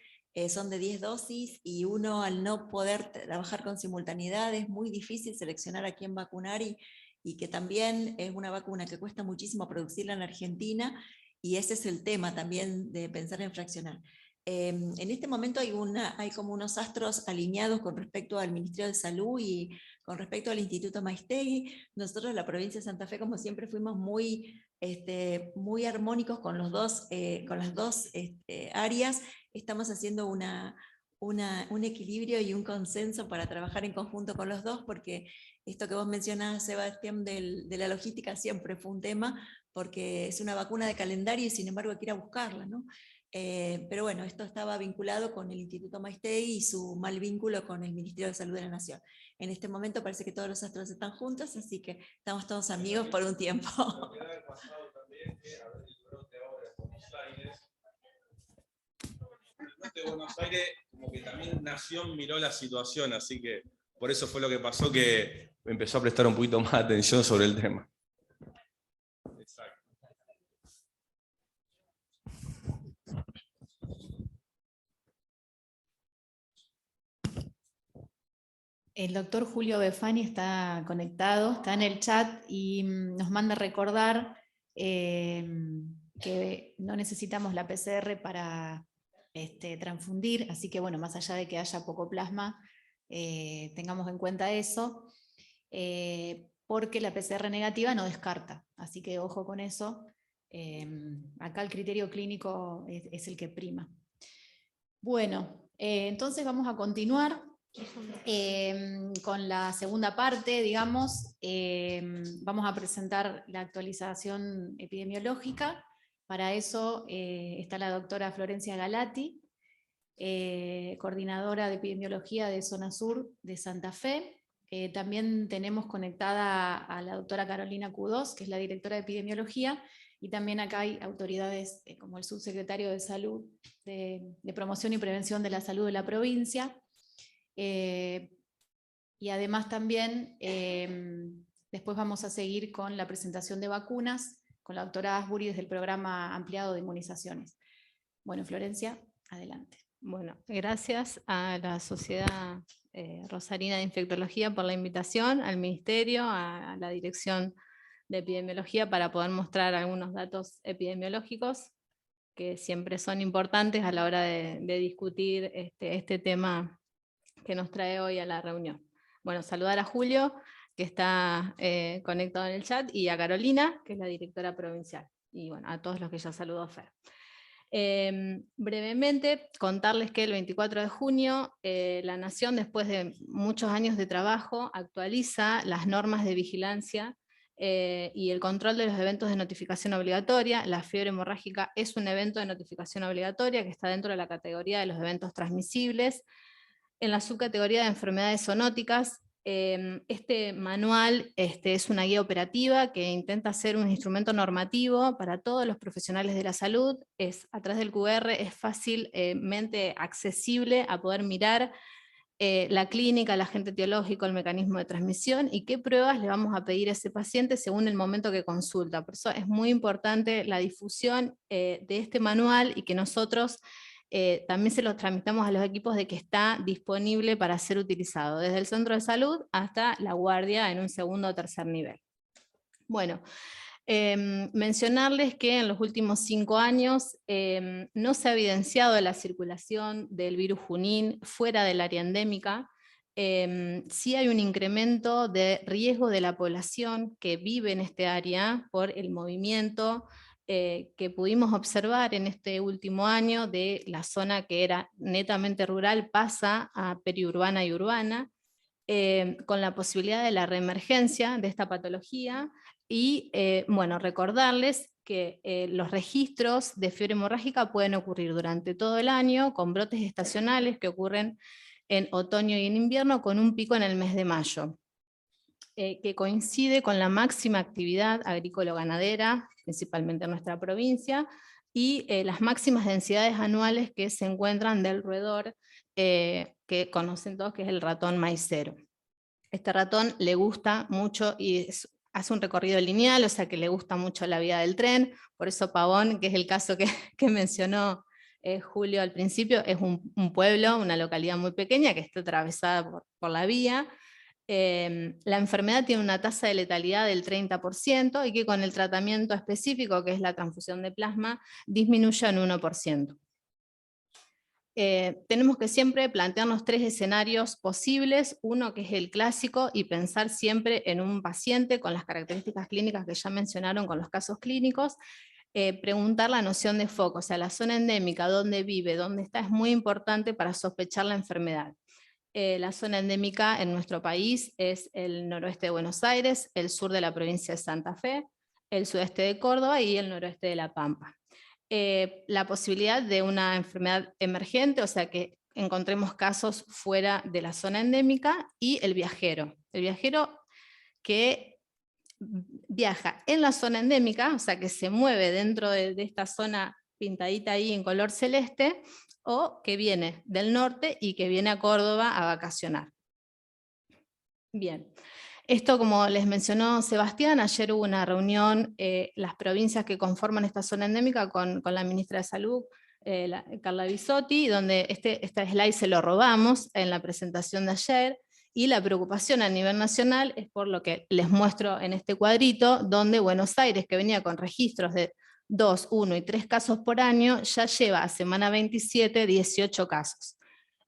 [SPEAKER 5] son de 10 dosis y uno al no poder trabajar con simultaneidad es muy difícil seleccionar a quién vacunar y que también es una vacuna que cuesta muchísimo producirla en Argentina y ese es el tema también de pensar en fraccionar. En este momento hay como unos astros alineados con respecto al Ministerio de Salud y con respecto al Instituto Maistegui. Nosotros, la provincia de Santa Fe, como siempre, fuimos muy armónicos con las dos áreas. Estamos haciendo un equilibrio y un consenso para trabajar en conjunto con los dos, porque esto que vos mencionás, Sebastián, de la logística siempre fue un tema, porque es una vacuna de calendario y sin embargo hay que ir a buscarla, ¿no? Pero bueno, esto estaba vinculado con el Instituto Maistegui y su mal vínculo con el Ministerio de Salud de la Nación. En este momento parece que todos los astros están juntos, así que estamos todos amigos por un tiempo.
[SPEAKER 2] De Buenos Aires, como que también Nación miró la situación, así que por eso fue lo que pasó, que empezó a prestar un poquito más atención sobre el tema. Exacto.
[SPEAKER 1] El doctor Julio Befani está conectado, está en el chat y nos manda recordar que no necesitamos la PCR para transfundir, así que bueno, más allá de que haya poco plasma, tengamos en cuenta eso, porque la PCR negativa no descarta, así que ojo con eso. Acá el criterio clínico es el que prima. Bueno, entonces vamos a continuar con la segunda parte, digamos. Vamos a presentar la actualización epidemiológica. Para eso está la doctora Florencia Galati, coordinadora de epidemiología de Zona Sur de Santa Fe. También tenemos conectada a la doctora Carolina Cudós, que es la directora de epidemiología, y también acá hay autoridades como el subsecretario de Salud, de Promoción y Prevención de la Salud de la provincia. Y además también después vamos a seguir con la presentación de vacunas con la doctora Asbury desde el programa ampliado de inmunizaciones. Bueno, Florencia, adelante.
[SPEAKER 3] Bueno, gracias a la Sociedad Rosarina de Infectología por la invitación, al Ministerio, a la Dirección de Epidemiología para poder mostrar algunos datos epidemiológicos que siempre son importantes a la hora de discutir este tema que nos trae hoy a la reunión. Bueno, saludar a Julio, que está conectado en el chat, y a Carolina, que es la directora provincial, y bueno, a todos los que ya saludó Fer. Brevemente, contarles que el 24 de junio la Nación, después de muchos años de trabajo, actualiza las normas de vigilancia y el control de los eventos de notificación obligatoria. La fiebre hemorrágica es un evento de notificación obligatoria que está dentro de la categoría de los eventos transmisibles. En la subcategoría de enfermedades zoonóticas, este manual es una guía operativa que intenta ser un instrumento normativo para todos los profesionales de la salud. A través del QR es fácilmente accesible a poder mirar la clínica, el agente etiológico, el mecanismo de transmisión y qué pruebas le vamos a pedir a ese paciente según el momento que consulta. Por eso es muy importante la difusión de este manual y que nosotros también se los tramitamos a los equipos de que está disponible para ser utilizado, desde el centro de salud hasta la guardia en un segundo o tercer nivel. Bueno, mencionarles que en los últimos 5 años no se ha evidenciado la circulación del virus Junín fuera del área endémica. Sí hay un incremento de riesgo de la población que vive en este área por el movimiento que pudimos observar en este último año de la zona que era netamente rural pasa a periurbana y urbana, con la posibilidad de la reemergencia de esta patología y bueno, recordarles que los registros de fiebre hemorrágica pueden ocurrir durante todo el año con brotes estacionales que ocurren en otoño y en invierno con un pico en el mes de mayo. Que coincide con la máxima actividad agrícola-ganadera, principalmente en nuestra provincia,
[SPEAKER 9] y las máximas densidades anuales que se encuentran del roedor, que conocen todos, que es el ratón maicero. Este ratón le gusta mucho y hace un recorrido lineal, o sea que le gusta mucho la vía del tren, por eso Pavón, que es el caso que mencionó Julio al principio, es un pueblo, una localidad muy pequeña que está atravesada por la vía. La enfermedad tiene una tasa de letalidad del 30% y que con el tratamiento específico, que es la transfusión de plasma, disminuye en 1%. Tenemos que siempre plantearnos 3 escenarios posibles, uno que es el clásico y pensar siempre en un paciente con las características clínicas que ya mencionaron con los casos clínicos, preguntar la noción de foco, o sea, la zona endémica, dónde vive, dónde está, es muy importante para sospechar la enfermedad. La zona endémica en nuestro país es el noroeste de Buenos Aires, el sur de la provincia de Santa Fe, el sudeste de Córdoba y el noroeste de La Pampa. La posibilidad de una enfermedad emergente, o sea que encontremos casos fuera de la zona endémica, y el viajero que viaja en la zona endémica, o sea que se mueve dentro de esta zona pintadita ahí en color celeste, o que viene del norte y que viene a Córdoba a vacacionar. Bien. Esto, como les mencionó Sebastián, ayer hubo una reunión, las provincias que conforman esta zona endémica con la ministra de Salud, Carla Bisotti, donde este slide se lo robamos en la presentación de ayer, y la preocupación a nivel nacional es por lo que les muestro en este cuadrito, donde Buenos Aires, que venía con registros de 2, 1 y 3 casos por año, ya lleva a semana 27 18 casos.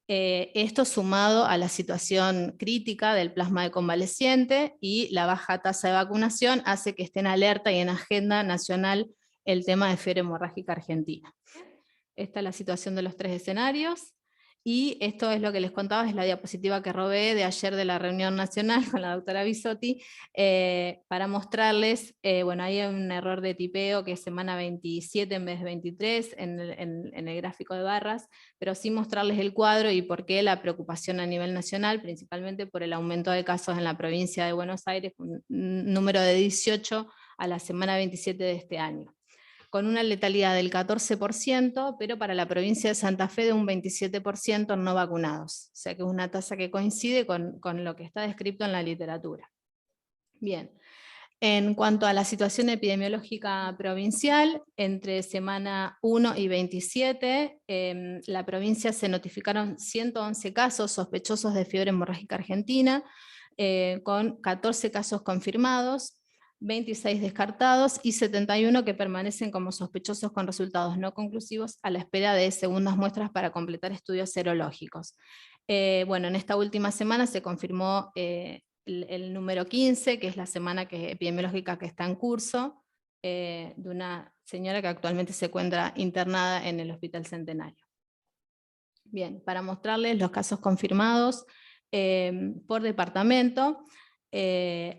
[SPEAKER 9] Esto sumado a la situación crítica del plasma de convaleciente y la baja tasa de vacunación hace que esté en alerta y en agenda nacional el tema de fiebre hemorrágica argentina. Esta es la situación de los 3 escenarios. Y esto es lo que les contaba, es la diapositiva que robé de ayer de la reunión nacional con la doctora Bisotti, para mostrarles, bueno, hay un error de tipeo que es semana 27 en vez de 23 en el gráfico de barras, pero sí mostrarles el cuadro y por qué la preocupación a nivel nacional, principalmente por el aumento de casos en la provincia de Buenos Aires, un número de 18 a la semana 27 de este año, con una letalidad del 14%, pero para la provincia de Santa Fe de un 27% no vacunados. O sea que es una tasa que coincide con lo que está descrito en la literatura. Bien, en cuanto a la situación epidemiológica provincial, entre semana 1 y 27, la provincia se notificaron 111 casos sospechosos de fiebre hemorrágica argentina, con 14 casos confirmados, 26 descartados y 71 que permanecen como sospechosos con resultados no conclusivos a la espera de segundas muestras para completar estudios serológicos. Bueno, en esta última semana se confirmó el número 15, que es la semana epidemiológica que está en curso, de una señora que actualmente se encuentra internada en el Hospital Centenario. Bien, para mostrarles los casos confirmados por departamento,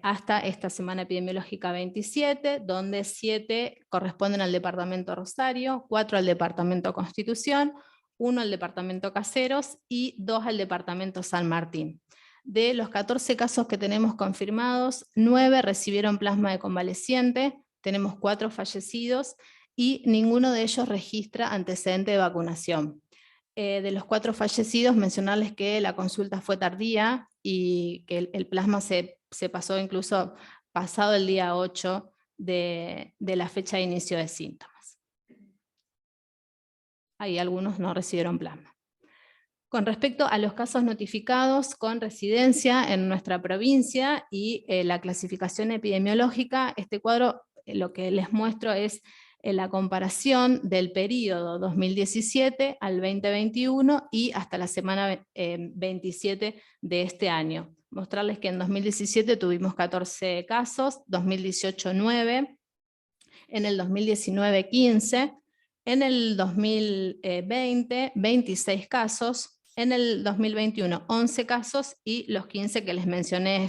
[SPEAKER 9] hasta esta semana epidemiológica 27, donde 7 corresponden al departamento Rosario, 4 al departamento Constitución, 1 al departamento Caseros y 2 al departamento San Martín. De los 14 casos que tenemos confirmados, 9 recibieron plasma de convaleciente, tenemos 4 fallecidos y ninguno de ellos registra antecedente de vacunación. De los 4 fallecidos, mencionarles que la consulta fue tardía y que el plasma se pasó incluso pasado el día 8 de la fecha de inicio de síntomas. Ahí algunos no recibieron plasma. Con respecto a los casos notificados con residencia en nuestra provincia y la clasificación epidemiológica, este cuadro lo que les muestro es la comparación del periodo 2017 al 2021 y hasta la semana 27 de este año. Mostrarles que en 2017 tuvimos 14 casos, 2018 9, en el 2019 15, en el 2020 26 casos, en el 2021 11 casos y los 15 que les mencioné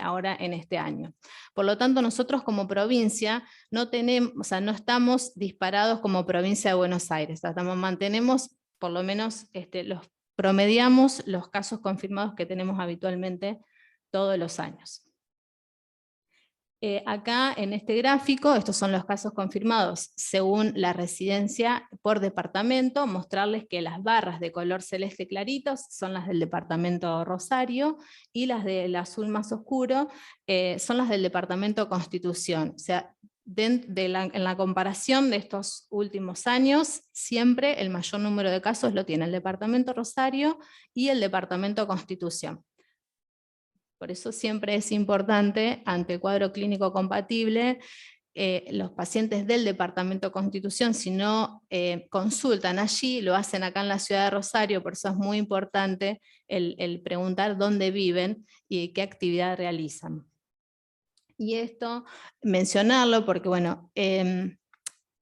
[SPEAKER 9] ahora en este año. Por lo tanto, nosotros como provincia no estamos disparados como provincia de Buenos Aires, mantenemos, por lo menos promediamos los casos confirmados que tenemos habitualmente todos los años. Acá en este gráfico, estos son los casos confirmados según la residencia por departamento, mostrarles que las barras de color celeste claritos son las del departamento Rosario, y las del azul más oscuro son las del departamento Constitución. O sea, en la comparación de estos últimos años, siempre el mayor número de casos lo tiene el departamento Rosario y el departamento Constitución. Por eso siempre es importante, ante el cuadro clínico compatible, los pacientes del departamento Constitución, si no consultan allí, lo hacen acá en la ciudad de Rosario, por eso es muy importante el preguntar dónde viven y qué actividad realizan. Y esto, mencionarlo porque, bueno, el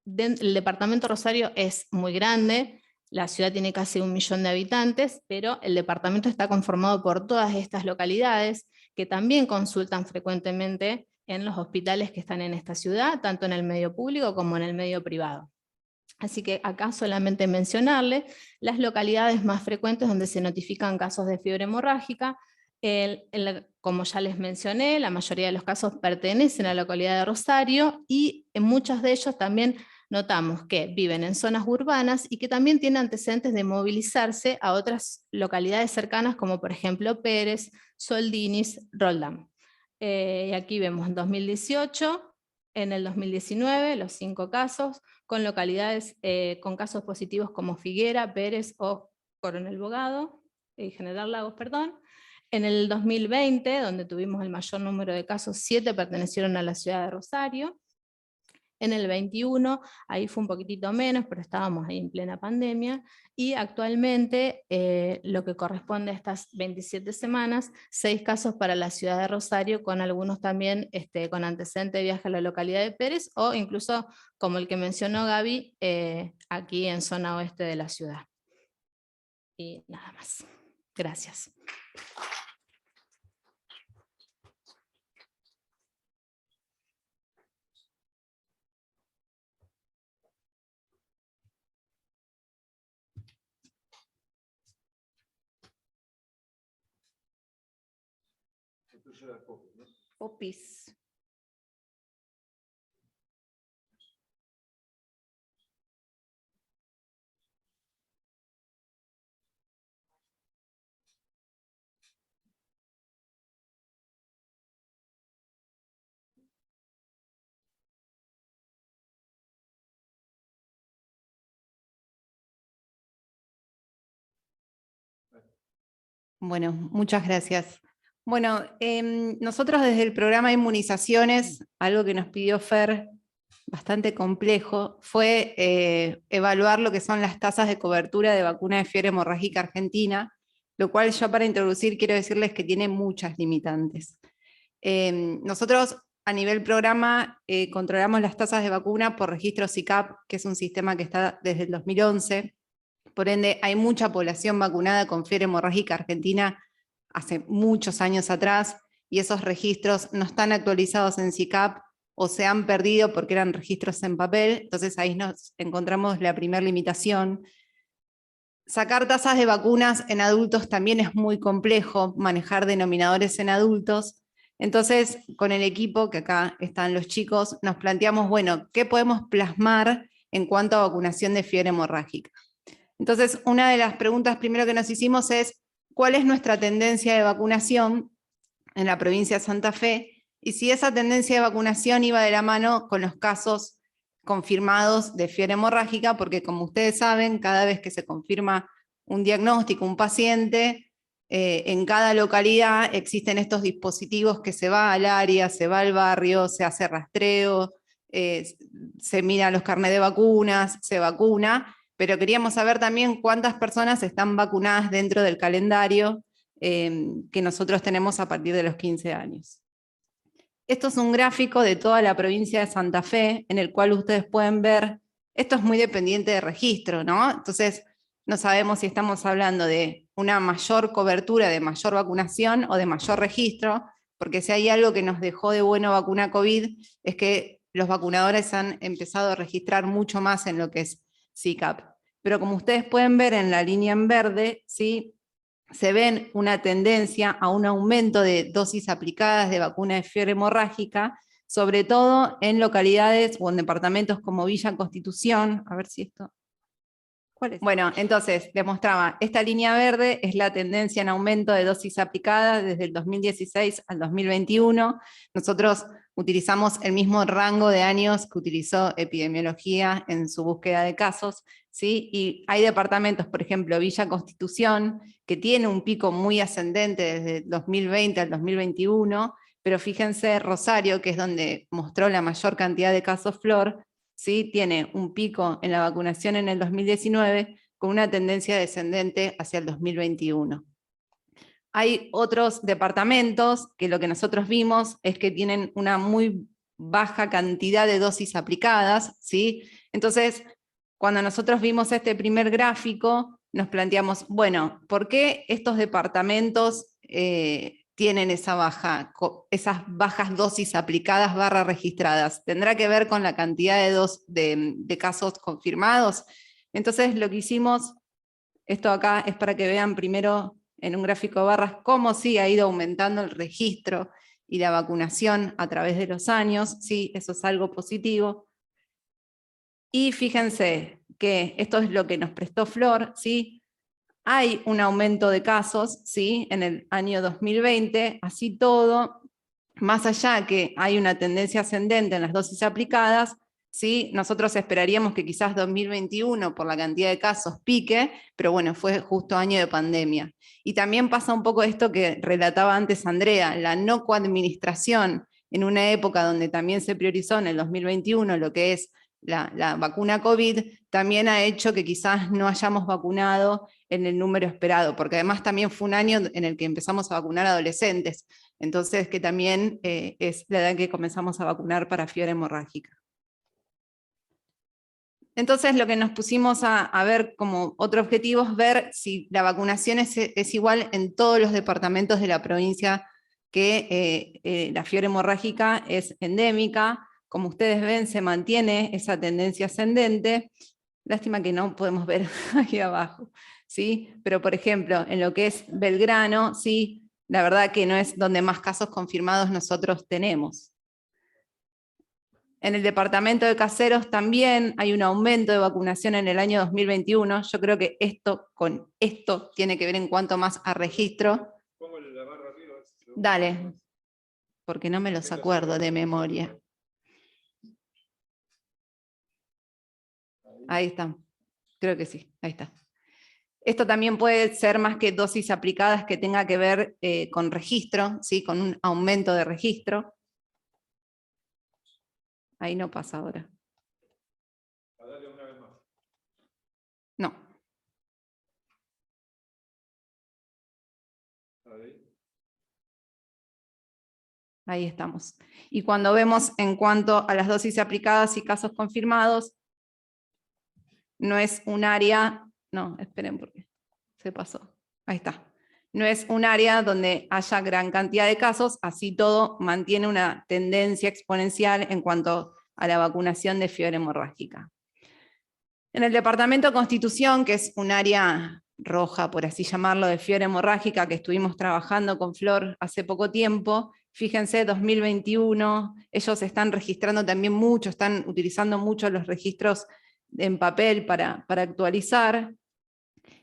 [SPEAKER 9] departamento Rosario es muy grande, la ciudad tiene casi 1 millón de habitantes, pero el departamento está conformado por todas estas localidades que también consultan frecuentemente en los hospitales que están en esta ciudad, tanto en el medio público como en el medio privado. Así que acá solamente mencionarle las localidades más frecuentes donde se notifican casos de fiebre hemorrágica. Como ya les mencioné, la mayoría de los casos pertenecen a la localidad de Rosario, y en muchos de ellos también notamos que viven en zonas urbanas y que también tienen antecedentes de movilizarse a otras localidades cercanas, como por ejemplo Pérez, Soldinis, Roldán. Y aquí vemos en 2018, en el 2019, los 5 casos, con localidades con casos positivos como Figuera, Pérez o Coronel Bogado, General Lagos, perdón. En el 2020, donde tuvimos el mayor número de casos, 7 pertenecieron a la ciudad de Rosario. En el 21, ahí fue un poquitito menos, pero estábamos ahí en plena pandemia, y actualmente lo que corresponde a estas 27 semanas, 6 casos para la ciudad de Rosario, con algunos también con antecedente de viaje a la localidad de Pérez, o incluso, como el que mencionó Gaby, aquí en zona oeste de la ciudad. Y nada más. Gracias. Popis.
[SPEAKER 8] Bueno, muchas gracias. Bueno, nosotros desde el programa de inmunizaciones, algo que nos pidió Fer, bastante complejo, fue evaluar lo que son las tasas de cobertura de vacuna de fiebre hemorrágica argentina, lo cual yo para introducir quiero decirles que tiene muchas limitantes. Nosotros a nivel programa controlamos las tasas de vacuna por registro SICAP, que es un sistema que está desde el 2011, por ende hay mucha población vacunada con fiebre hemorrágica argentina hace muchos años atrás, y esos registros no están actualizados en SICAP o se han perdido porque eran registros en papel, entonces ahí nos encontramos la primera limitación. Sacar tasas de vacunas en adultos también es muy complejo, manejar denominadores en adultos, entonces con el equipo, que acá están los chicos, nos planteamos, bueno, ¿qué podemos plasmar en cuanto a vacunación de fiebre hemorrágica? Entonces, una de las preguntas primero que nos hicimos es, ¿cuál es nuestra tendencia de vacunación en la provincia de Santa Fe? Y si esa tendencia de vacunación iba de la mano con los casos confirmados de fiebre hemorrágica, porque como ustedes saben, cada vez que se confirma un diagnóstico, un paciente, en cada localidad existen estos dispositivos que se va al área, se va al barrio, se hace rastreo, se mira los carnets de vacunas, se vacuna, pero queríamos saber también cuántas personas están vacunadas dentro del calendario que nosotros tenemos a partir de los 15 años. Esto es un gráfico de toda la provincia de Santa Fe, en el cual ustedes pueden ver, esto es muy dependiente de registro, ¿no? Entonces, no sabemos si estamos hablando de una mayor cobertura, de mayor vacunación o de mayor registro, porque si hay algo que nos dejó de bueno vacuna COVID, es que los vacunadores han empezado a registrar mucho más en lo que es SICAP. Pero como ustedes pueden ver en la línea en verde, ¿sí? Se ven una tendencia a un aumento de dosis aplicadas de vacuna de fiebre hemorrágica, sobre todo en localidades o en departamentos como Villa Constitución. A ver si esto... ¿Cuál es? Bueno, entonces, les mostraba, esta línea verde es la tendencia en aumento de dosis aplicadas desde el 2016 al 2021. Nosotros utilizamos el mismo rango de años que utilizó epidemiología en su búsqueda de casos, ¿sí? Y hay departamentos, por ejemplo, Villa Constitución, que tiene un pico muy ascendente desde el 2020 al 2021, pero fíjense, Rosario, que es donde mostró la mayor cantidad de casos Flor, ¿sí? Tiene un pico en la vacunación en el 2019 con una tendencia descendente hacia el 2021. Hay otros departamentos que lo que nosotros vimos es que tienen una muy baja cantidad de dosis aplicadas, ¿sí? Entonces, cuando nosotros vimos este primer gráfico, nos planteamos, bueno, ¿por qué estos departamentos tienen esas bajas dosis aplicadas / registradas? ¿Tendrá que ver con la cantidad de casos confirmados? Entonces lo que hicimos, esto acá es para que vean primero en un gráfico de barras cómo sí ha ido aumentando el registro y la vacunación a través de los años, sí, eso es algo positivo. Y fíjense que esto es lo que nos prestó Flor, ¿sí? Hay un aumento de casos, ¿sí? En el año 2020, así todo, más allá que hay una tendencia ascendente en las dosis aplicadas, ¿sí? Nosotros esperaríamos que quizás 2021 por la cantidad de casos pique, pero bueno, fue justo año de pandemia. Y también pasa un poco esto que relataba antes Andrea, la no coadministración en una época donde también se priorizó en el 2021 lo que es la vacuna COVID, también ha hecho que quizás no hayamos vacunado en el número esperado, porque además también fue un año en el que empezamos a vacunar adolescentes, entonces que también es la edad que comenzamos a vacunar para fiebre hemorrágica. Entonces lo que nos pusimos a ver como otro objetivo es ver si la vacunación es igual en todos los departamentos de la provincia, que la fiebre hemorrágica es endémica. Como ustedes ven, se mantiene esa tendencia ascendente. Lástima que no podemos ver aquí abajo, ¿sí? Pero por ejemplo, en lo que es Belgrano, sí, la verdad que no es donde más casos confirmados nosotros tenemos. En el departamento de Caseros también hay un aumento de vacunación en el año 2021. Yo creo que esto con esto tiene que ver en cuanto más a registro. Dale, porque no me los acuerdo de memoria. Ahí está, creo que sí, ahí está. Esto también puede ser más que dosis aplicadas que tenga que ver con registro, ¿sí? Con un aumento de registro. Ahí no pasa ahora. No. Ahí estamos. Y cuando vemos en cuanto a las dosis aplicadas y casos confirmados, no es un área, no, esperen porque se pasó, ahí está. No es un área donde haya gran cantidad de casos, así todo mantiene una tendencia exponencial en cuanto a la vacunación de fiebre hemorrágica. En el departamento de Constitución, que es un área roja, por así llamarlo, de fiebre hemorrágica, que estuvimos trabajando con Flor hace poco tiempo, fíjense, 2021, ellos están registrando también mucho, están utilizando mucho los registros en papel para actualizar,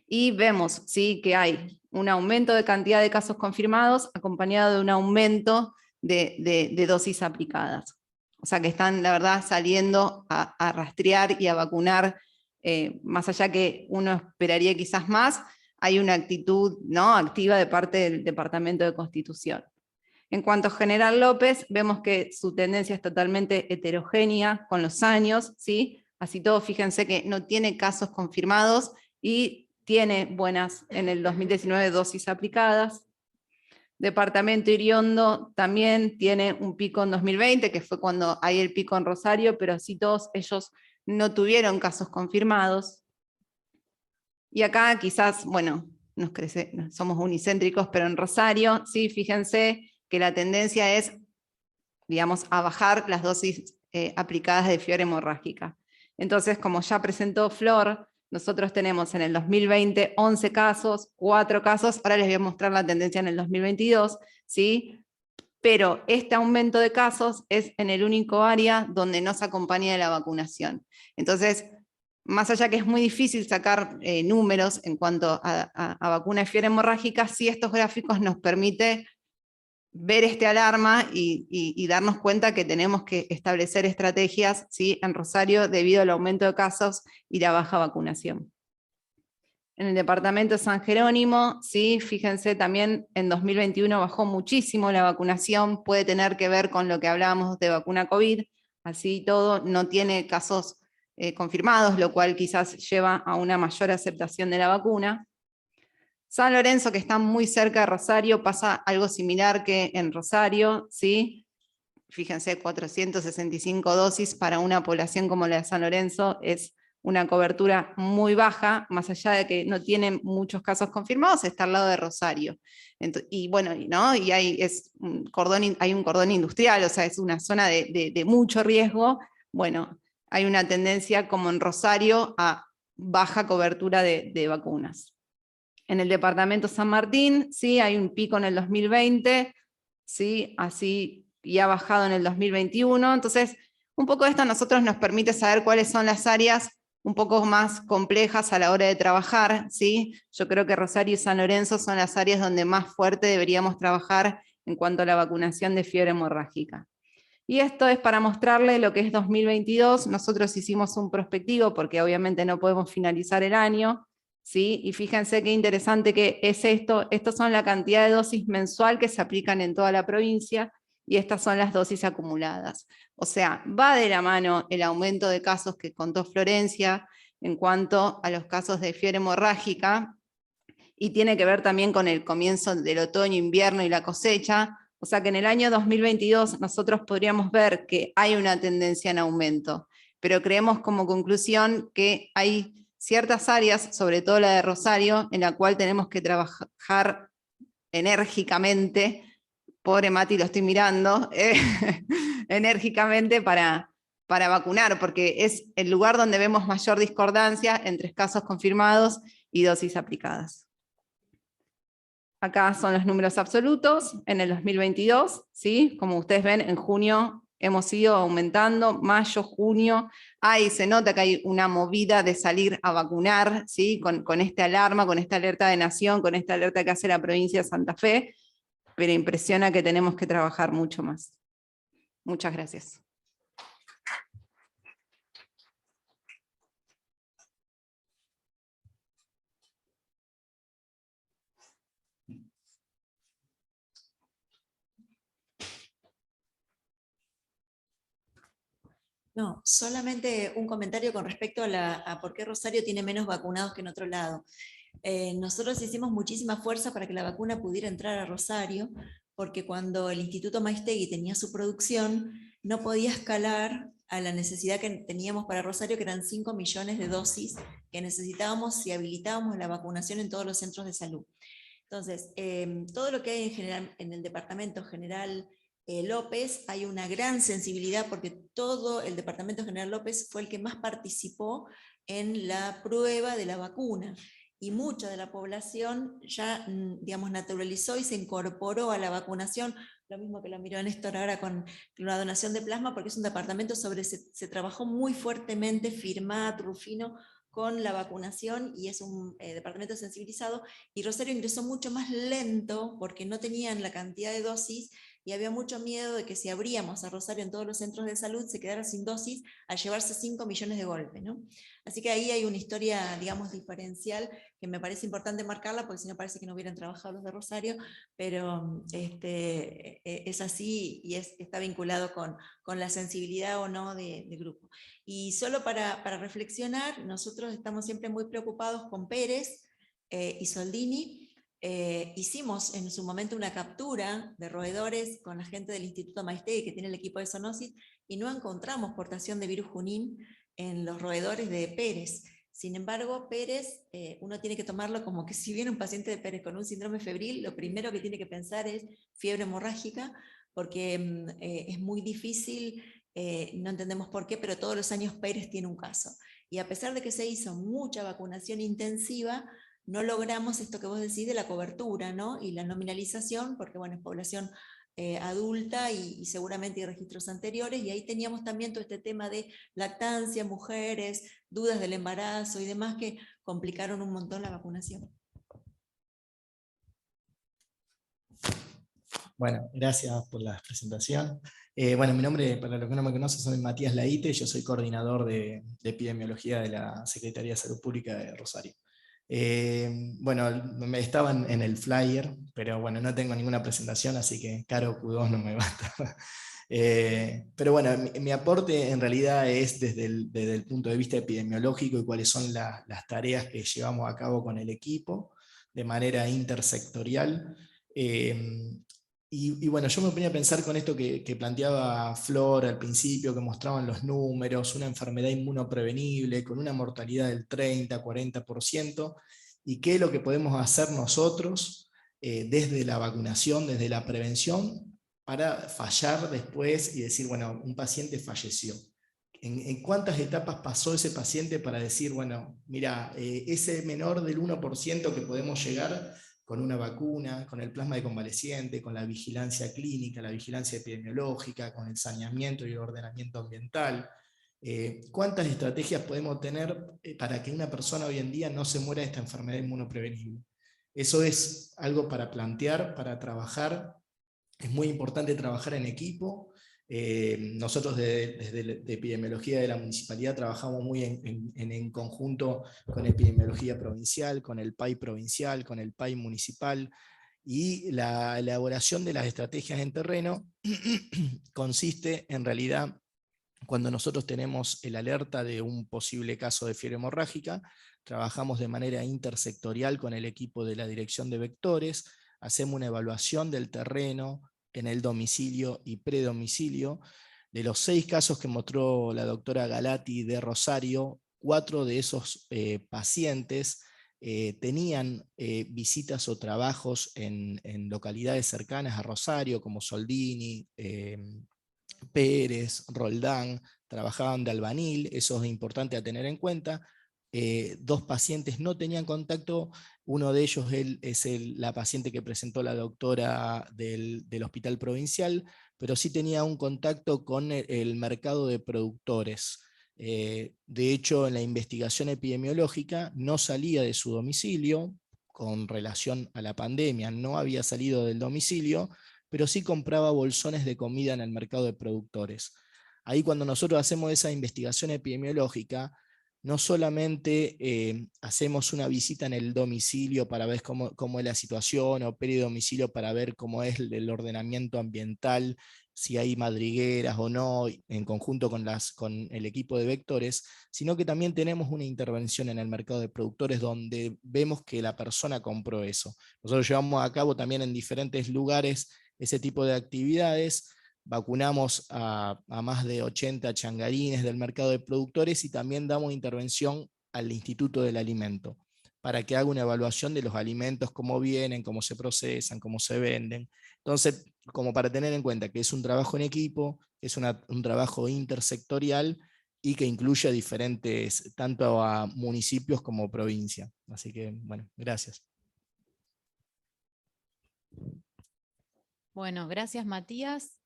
[SPEAKER 8] y vemos, ¿sí?, que hay un aumento de cantidad de casos confirmados acompañado de un aumento de dosis aplicadas. O sea que están, la verdad, saliendo a rastrear y a vacunar, más allá que uno esperaría quizás más, hay una actitud, ¿no?, activa de parte del Departamento de Constitución. En cuanto a General López, vemos que su tendencia es totalmente heterogénea con los años, ¿sí? Así todo, fíjense que no tiene casos confirmados y tiene buenas en el 2019 dosis aplicadas. Departamento Iriondo también tiene un pico en 2020, que fue cuando hay el pico en Rosario, pero así todos ellos no tuvieron casos confirmados. Y acá quizás, bueno, somos unicéntricos, pero en Rosario, sí, fíjense que la tendencia es, digamos, a bajar las dosis aplicadas de fiebre hemorrágica. Entonces, como ya presentó Flor, nosotros tenemos en el 2020 11 casos, 4 casos, ahora les voy a mostrar la tendencia en el 2022, ¿sí? pero este aumento de casos es en el único área donde no se acompaña de la vacunación. Entonces, más allá que es muy difícil sacar números en cuanto a vacuna de fiebre hemorrágica, sí estos gráficos nos permiten ver este alarma y darnos cuenta que tenemos que establecer estrategias, ¿sí?, en Rosario debido al aumento de casos y la baja vacunación. En el departamento de San Jerónimo, ¿sí?, fíjense también en 2021 bajó muchísimo la vacunación, puede tener que ver con lo que hablábamos de vacuna COVID, así todo no tiene casos confirmados, lo cual quizás lleva a una mayor aceptación de la vacuna. San Lorenzo, que está muy cerca de Rosario, pasa algo similar que en Rosario, ¿sí? Fíjense, 465 dosis para una población como la de San Lorenzo es una cobertura muy baja, más allá de que no tienen muchos casos confirmados, está al lado de Rosario. Y bueno, ¿no? Y hay un cordón industrial, o sea, es una zona de mucho riesgo. Bueno, hay una tendencia como en Rosario a baja cobertura de vacunas. En el departamento San Martín, ¿sí?, hay un pico en el 2020, ¿sí?, así, y ha bajado en el 2021. Entonces, un poco esto a nosotros nos permite saber cuáles son las áreas un poco más complejas a la hora de trabajar, ¿sí? Yo creo que Rosario y San Lorenzo son las áreas donde más fuerte deberíamos trabajar en cuanto a la vacunación de fiebre hemorrágica. Y esto es para mostrarle lo que es 2022. Nosotros hicimos un prospectivo porque obviamente no podemos finalizar el año, ¿sí? Y fíjense qué interesante que es esto. Estas son la cantidad de dosis mensual que se aplican en toda la provincia y estas son las dosis acumuladas. O sea, va de la mano el aumento de casos que contó Florencia en cuanto a los casos de fiebre hemorrágica y tiene que ver también con el comienzo del otoño, invierno y la cosecha. O sea que en el año 2022 nosotros podríamos ver que hay una tendencia en aumento, pero creemos como conclusión que hay ciertas áreas, sobre todo la de Rosario, en la cual tenemos que trabajar enérgicamente, pobre Mati, lo estoy mirando, enérgicamente para vacunar, porque es el lugar donde vemos mayor discordancia entre casos confirmados y dosis aplicadas. Acá son los números absolutos en el 2022, ¿sí? Como ustedes ven, en junio hemos ido aumentando, mayo, junio, ahí se nota que hay una movida de salir a vacunar, ¿sí? Con esta alarma, con esta alerta de Nación, con esta alerta que hace la provincia de Santa Fe, pero impresiona que tenemos que trabajar mucho más. Muchas gracias.
[SPEAKER 5] No, solamente un comentario con respecto a por qué Rosario tiene menos vacunados que en otro lado. Nosotros hicimos muchísima fuerza para que la vacuna pudiera entrar a Rosario, porque cuando el Instituto Maistegui tenía su producción, no podía escalar a la necesidad que teníamos para Rosario, que eran 5 millones de dosis que necesitábamos si habilitábamos la vacunación en todos los centros de salud. Entonces, todo lo que hay en general en el Departamento General López, hay una gran sensibilidad porque todo el Departamento General López fue el que más participó en la prueba de la vacuna. Y mucha de la población ya, digamos, naturalizó y se incorporó a la vacunación, lo mismo que lo miró Néstor ahora con la donación de plasma, porque es un departamento se trabajó muy fuertemente, FIRMAT, Rufino, con la vacunación, y es un departamento sensibilizado, y Rosario ingresó mucho más lento, porque no tenían la cantidad de dosis, y había mucho miedo de que si abríamos a Rosario en todos los centros de salud, se quedara sin dosis al llevarse 5 millones de golpe, ¿no? Así que ahí hay una historia, digamos, diferencial, que me parece importante marcarla, porque si no parece que no hubieran trabajado los de Rosario, pero es así, y está vinculado con la sensibilidad o no de grupo. Y solo para reflexionar, nosotros estamos siempre muy preocupados con Pérez y Soldini. Hicimos en su momento una captura de roedores con la gente del Instituto Maistegui, que tiene el equipo de zoonosis, y no encontramos portación de virus Junín en los roedores de Pérez. Sin embargo, Pérez, uno tiene que tomarlo como que si viene un paciente de Pérez con un síndrome febril, lo primero que tiene que pensar es fiebre hemorrágica, porque es muy difícil, no entendemos por qué, pero todos los años Pérez tiene un caso. Y a pesar de que se hizo mucha vacunación intensiva, no logramos esto que vos decís de la cobertura, ¿no? Y la nominalización, porque bueno, es población adulta y seguramente hay registros anteriores, y ahí teníamos también todo este tema de lactancia, mujeres, dudas del embarazo y demás que complicaron un montón la vacunación.
[SPEAKER 7] Bueno, gracias por la presentación. Bueno, mi nombre, para los que no me conocen, soy Matías Laite, yo soy coordinador de epidemiología de la Secretaría de Salud Pública de Rosario. Bueno, estaban en el flyer, pero bueno, no tengo ninguna presentación, así que Caro Q2 no me basta. Pero bueno, mi aporte en realidad es desde el punto de vista epidemiológico y cuáles son las tareas que llevamos a cabo con el equipo de manera intersectorial. Y bueno, yo me ponía a pensar con esto que planteaba Flor al principio, que mostraban los números, una enfermedad inmunoprevenible con una mortalidad del 30-40%, y qué es lo que podemos hacer nosotros desde la vacunación, desde la prevención, para fallar después y decir, bueno, un paciente falleció. ¿En cuántas etapas pasó ese paciente para decir, bueno, mira, ese menor del 1% que podemos llegar con una vacuna, con el plasma de convaleciente, con la vigilancia clínica, la vigilancia epidemiológica, con el saneamiento y el ordenamiento ambiental? ¿Cuántas estrategias podemos tener para que una persona hoy en día no se muera de esta enfermedad inmunoprevenible? Eso es algo para plantear, para trabajar. Es muy importante trabajar en equipo. Nosotros desde la epidemiología de la municipalidad trabajamos muy en conjunto con epidemiología provincial, con el PAI provincial, con el PAI municipal, y la elaboración de las estrategias en terreno consiste en realidad, cuando nosotros tenemos el alerta de un posible caso de fiebre hemorrágica, trabajamos de manera intersectorial con el equipo de la dirección de vectores, hacemos una evaluación del terreno en el domicilio y predomicilio. De los 6 casos que mostró la doctora Galati de Rosario, 4 de esos pacientes tenían visitas o trabajos en localidades cercanas a Rosario, como Soldini, Pérez, Roldán, trabajaban de albanil. Eso es importante a tener en cuenta. 2 pacientes no tenían contacto, uno de ellos es la paciente que presentó la doctora del hospital provincial, pero sí tenía un contacto con el mercado de productores. De hecho, en la investigación epidemiológica no salía de su domicilio con relación a la pandemia, no había salido del domicilio, pero sí compraba bolsones de comida en el mercado de productores. Ahí, cuando nosotros hacemos esa investigación epidemiológica, no solamente hacemos una visita en el domicilio para ver cómo es la situación, o peridomicilio para ver cómo es el ordenamiento ambiental, si hay madrigueras o no, en conjunto con el equipo de vectores, sino que también tenemos una intervención en el mercado de productores donde vemos que la persona compró eso. Nosotros llevamos a cabo también en diferentes lugares ese tipo de actividades. Vacunamos a más de 80 changarines del mercado de productores, y también damos intervención al Instituto del Alimento para que haga una evaluación de los alimentos, cómo vienen, cómo se procesan, cómo se venden. Entonces, como para tener en cuenta que es un trabajo en equipo, es un trabajo intersectorial y que incluye a diferentes, tanto a municipios como provincia. Así que, bueno, gracias.
[SPEAKER 1] Bueno, gracias, Matías.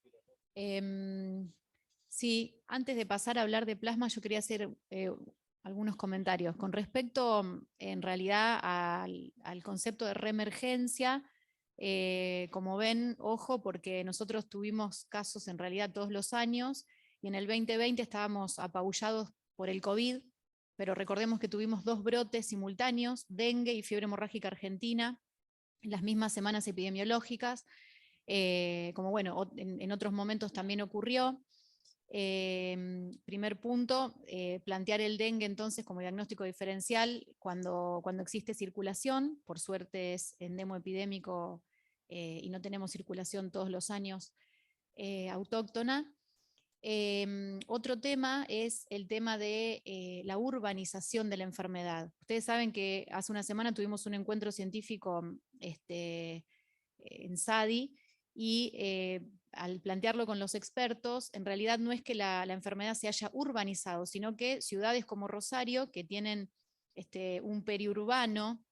[SPEAKER 1] Sí, antes de pasar a hablar de plasma, yo quería hacer algunos comentarios con respecto, en realidad, al concepto de reemergencia. Como ven, ojo, porque nosotros tuvimos casos en realidad todos los años, y en el 2020 estábamos apabullados por el COVID, pero recordemos que tuvimos 2 brotes simultáneos, dengue y fiebre hemorrágica argentina, en las mismas semanas epidemiológicas. Como bueno, en otros momentos también ocurrió. Primer punto, plantear el dengue entonces como diagnóstico diferencial cuando existe circulación. Por suerte es endemo epidémico y no tenemos circulación todos los años autóctona. Otro tema es el tema de la urbanización de la enfermedad. Ustedes saben que hace una semana tuvimos un encuentro científico en SADI, y al plantearlo con los expertos, en realidad no es que la enfermedad se haya urbanizado, sino que ciudades como Rosario, que tienen un periurbano,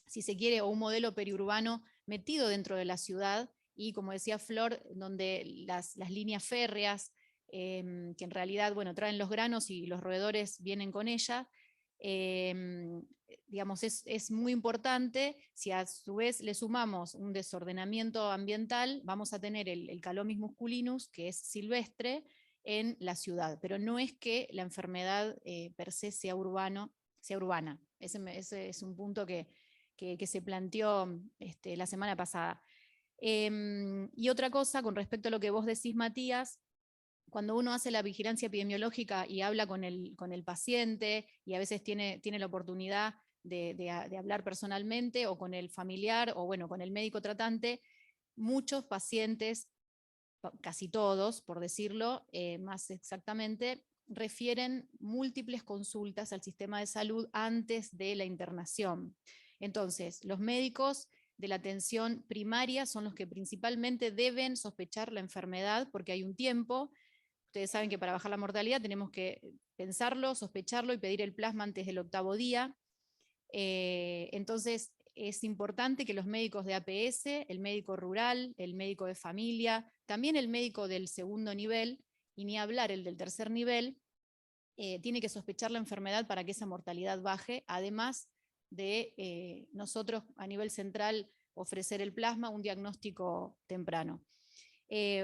[SPEAKER 1] si se quiere, o un modelo periurbano metido dentro de la ciudad, y como decía Flor, donde las líneas férreas, que en realidad, bueno, traen los granos y los roedores vienen con ella, digamos, es muy importante. Si a su vez le sumamos un desordenamiento ambiental, vamos a tener el Calomis musculinus, que es silvestre, en la ciudad, pero no es que la enfermedad per se sea urbana. Ese es un punto que se planteó la semana pasada. Y otra cosa, con respecto a lo que vos decís, Matías, cuando uno hace la vigilancia epidemiológica y habla con el paciente, y a veces tiene la oportunidad de hablar personalmente, o con el familiar, o bueno, con el médico tratante, muchos pacientes, casi todos, por decirlo más exactamente, refieren múltiples consultas al sistema de salud antes de la internación. Entonces, los médicos de la atención primaria son los que principalmente deben sospechar la enfermedad, porque hay un tiempo. Ustedes saben que para bajar la mortalidad tenemos que pensarlo, sospecharlo y pedir el plasma antes del 8º día. Entonces, es importante que los médicos de APS, el médico rural, el médico de familia, también el médico del 2º nivel, y ni hablar el del 3er nivel, tiene que sospechar la enfermedad para que esa mortalidad baje, además de nosotros a nivel central ofrecer el plasma, un diagnóstico temprano.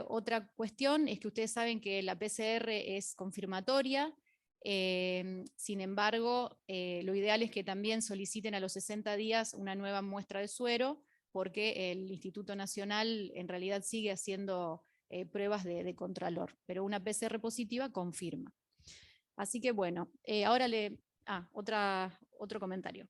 [SPEAKER 1] Otra cuestión es que ustedes saben que la PCR es confirmatoria. Sin embargo, lo ideal es que también soliciten a los 60 días una nueva muestra de suero, porque el Instituto Nacional en realidad sigue haciendo pruebas de contralor, pero una PCR positiva confirma. Así que bueno, ahora otro comentario.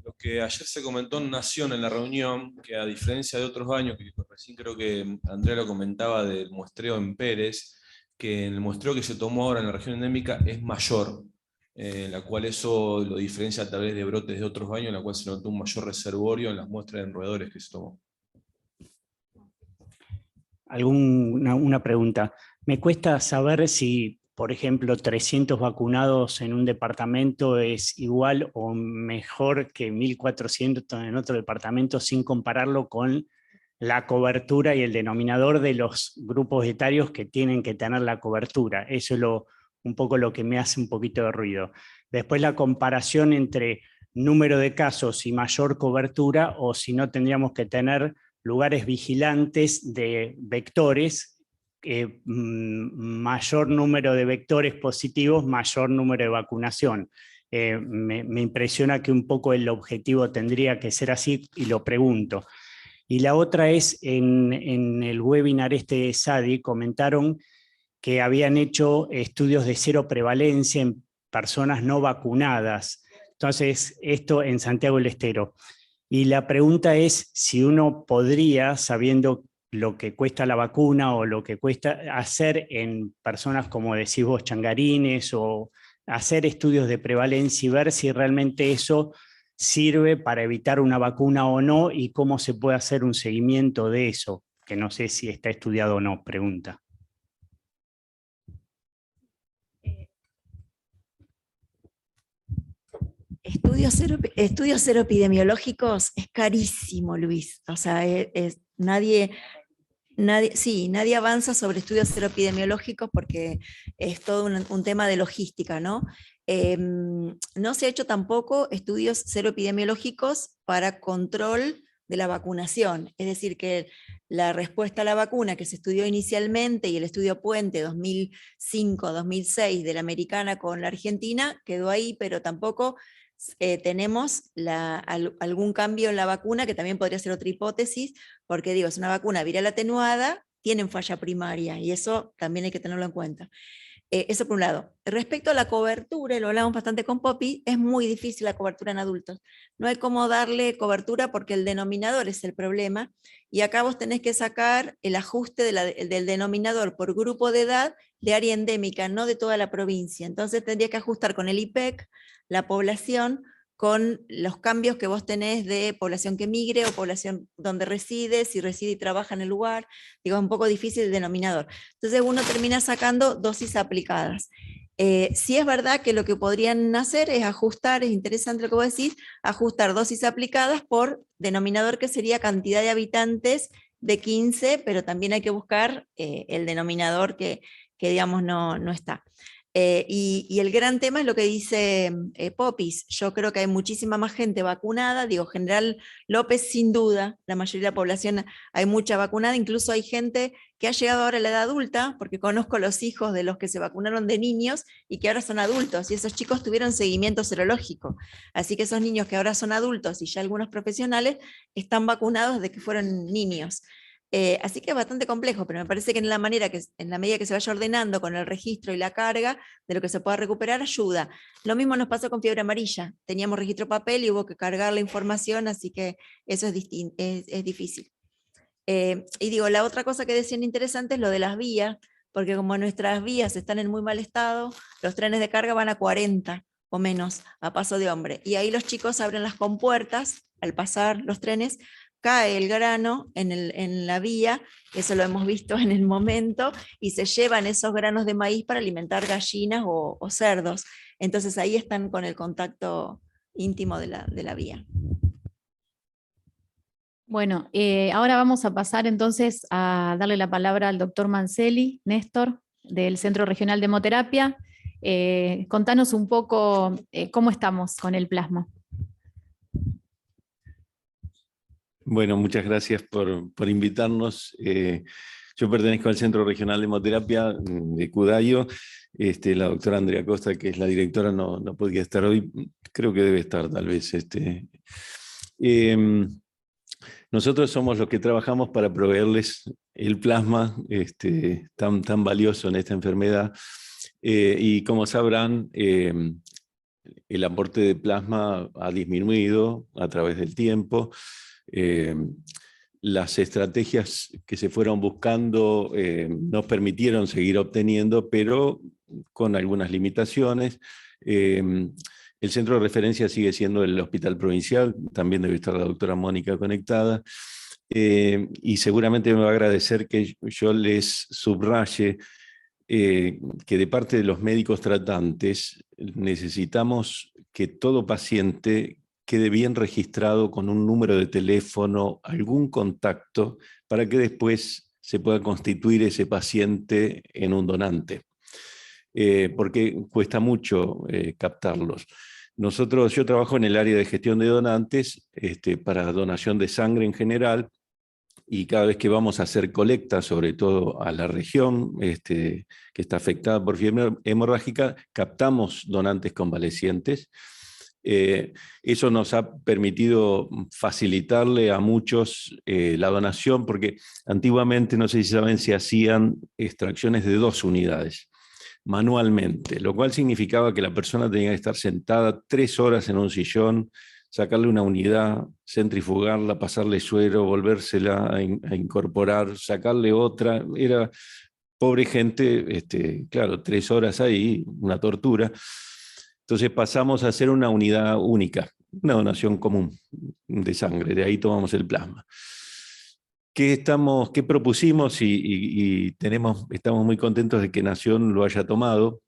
[SPEAKER 2] Lo que ayer se comentó en Nación en la reunión, que a diferencia de otros años, que recién creo que Andrea lo comentaba del muestreo en Pérez, que en el muestreo que se tomó ahora en la región endémica es mayor, la cual eso lo diferencia a través de brotes de otros años, en la cual se notó un mayor reservorio en las muestras de roedores que se tomó.
[SPEAKER 4] Una pregunta. Me cuesta saber si, por ejemplo, 300 vacunados en un departamento es igual o mejor que 1.400 en otro departamento, sin compararlo con la cobertura y el denominador de los grupos etarios que tienen que tener la cobertura. Eso es un poco lo que me hace un poquito de ruido. Después la comparación entre número de casos y mayor cobertura, o si no tendríamos que tener lugares vigilantes de vectores, mayor número de vectores positivos, mayor número de vacunación. Me impresiona que un poco el objetivo tendría que ser así, y lo pregunto. Y la otra es, en el webinar de SADI comentaron que habían hecho estudios de cero prevalencia en personas no vacunadas. Entonces, esto en Santiago del Estero. Y la pregunta es si uno podría, sabiendo lo que cuesta la vacuna o lo que cuesta hacer en personas como decís vos, changarines, o hacer estudios de prevalencia y ver si realmente eso sirve para evitar una vacuna o no, y cómo se puede hacer un seguimiento de eso, que no sé si está estudiado o no, pregunta.
[SPEAKER 5] Estudios cero epidemiológicos es carísimo, Luis. O sea, nadie avanza sobre estudios cero epidemiológicos porque es todo un tema de logística, ¿no? No se ha hecho tampoco estudios cero epidemiológicos para control de la vacunación. Es decir, que la respuesta a la vacuna que se estudió inicialmente y el estudio puente 2005-2006 de la americana con la argentina quedó ahí, pero tampoco tenemos algún cambio en la vacuna, que también podría ser otra hipótesis, porque digo, es una vacuna viral atenuada, tienen falla primaria, y eso también hay que tenerlo en cuenta. Eso por un lado. Respecto a la cobertura, y lo hablamos bastante con Poppy, es muy difícil la cobertura en adultos. No hay cómo darle cobertura porque el denominador es el problema, y acá vos tenés que sacar el ajuste del denominador por grupo de edad de área endémica, no de toda la provincia. Entonces tendría que ajustar con el IPEC la población con los cambios que vos tenés de población que migre o población donde reside, si reside y trabaja en el lugar, digo, es un poco difícil el denominador. Entonces uno termina sacando dosis aplicadas. Sí es verdad que lo que podrían hacer es ajustar, es interesante lo que vos decís, ajustar dosis aplicadas por denominador que sería cantidad de habitantes de 15, pero también hay que buscar el denominador que digamos no está. Y el gran tema es lo que dice Popis. Yo creo que hay muchísima más gente vacunada. Digo, General López, sin duda, la mayoría de la población hay mucha vacunada. Incluso hay gente que ha llegado ahora a la edad adulta, porque conozco los hijos de los que se vacunaron de niños y que ahora son adultos. Y esos chicos tuvieron seguimiento serológico. Así que esos niños que ahora son adultos y ya algunos profesionales están vacunados desde que fueron niños. Así que es bastante complejo, pero me parece que en la medida que se vaya ordenando con el registro y la carga de lo que se pueda recuperar, ayuda. Lo mismo nos pasó con fiebre amarilla. Teníamos registro papel y hubo que cargar la información, así que eso es difícil. Y digo, la otra cosa que decían interesante es lo de las vías, porque como nuestras vías están en muy mal estado, los trenes de carga van a 40 o menos a paso de hombre. Y ahí los chicos abren las compuertas al pasar los trenes, cae el grano en la vía, eso lo hemos visto en el momento, y se llevan esos granos de maíz para alimentar gallinas o cerdos. Entonces ahí están con el contacto íntimo de la vía.
[SPEAKER 1] Bueno, ahora vamos a pasar entonces a darle la palabra al doctor Mancelli, Néstor, del Centro Regional de Hemoterapia. Contanos un poco cómo estamos con el plasma.
[SPEAKER 10] Bueno, muchas gracias por invitarnos. Yo pertenezco al Centro Regional de Hemoterapia de Cudayo. La doctora Andrea Costa, que es la directora, no podía estar hoy. Creo que debe estar, tal vez. Nosotros somos los que trabajamos para proveerles el plasma tan valioso en esta enfermedad. Y como sabrán, el aporte de plasma ha disminuido a través del tiempo. Las estrategias que se fueron buscando nos permitieron seguir obteniendo, pero con algunas limitaciones. El centro de referencia sigue siendo el Hospital Provincial, también debe estar la doctora Mónica conectada, y seguramente me va a agradecer que yo les subraye que de parte de los médicos tratantes necesitamos que todo paciente quede bien registrado con un número de teléfono, algún contacto, para que después se pueda constituir ese paciente en un donante, porque cuesta mucho captarlos. Yo trabajo en el área de gestión de donantes para donación de sangre en general, y cada vez que vamos a hacer colecta, sobre todo a la región que está afectada por fiebre hemorrágica, captamos donantes convalecientes. Eso nos ha permitido facilitarle a muchos la donación, porque antiguamente, no sé si saben, se hacían extracciones de 2 unidades manualmente, lo cual significaba que la persona tenía que estar sentada 3 horas en un sillón, sacarle una unidad, centrifugarla, pasarle suero, volvérsela a incorporar, sacarle otra. Era pobre gente, claro, 3 horas ahí, una tortura. Entonces pasamos a hacer una unidad única, una donación común de sangre, de ahí tomamos el plasma. ¿Qué propusimos? Y estamos muy contentos de que Nación lo haya tomado.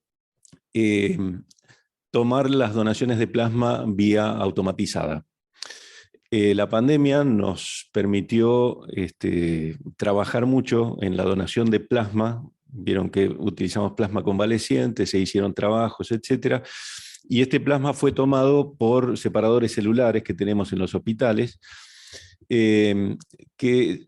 [SPEAKER 10] Tomar las donaciones de plasma vía automatizada. La pandemia nos permitió trabajar mucho en la donación de plasma. Vieron que utilizamos plasma convaleciente, se hicieron trabajos, etc. Y este plasma fue tomado por separadores celulares que tenemos en los hospitales, que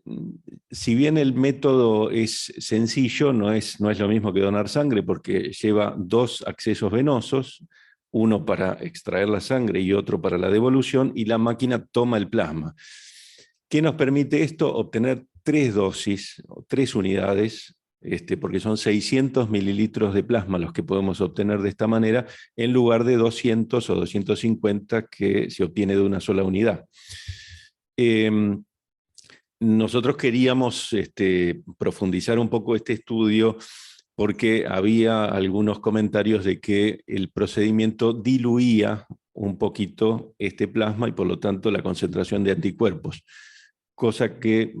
[SPEAKER 10] si bien el método es sencillo, no es lo mismo que donar sangre, porque lleva 2 accesos venosos, uno para extraer la sangre y otro para la devolución, y la máquina toma el plasma. ¿Qué nos permite esto? Obtener 3 dosis, 3 unidades, porque son 600 mililitros de plasma los que podemos obtener de esta manera, en lugar de 200 o 250 que se obtiene de una sola unidad. Nosotros queríamos profundizar un poco este estudio, porque había algunos comentarios de que el procedimiento diluía un poquito este plasma y por lo tanto la concentración de anticuerpos. Cosa que,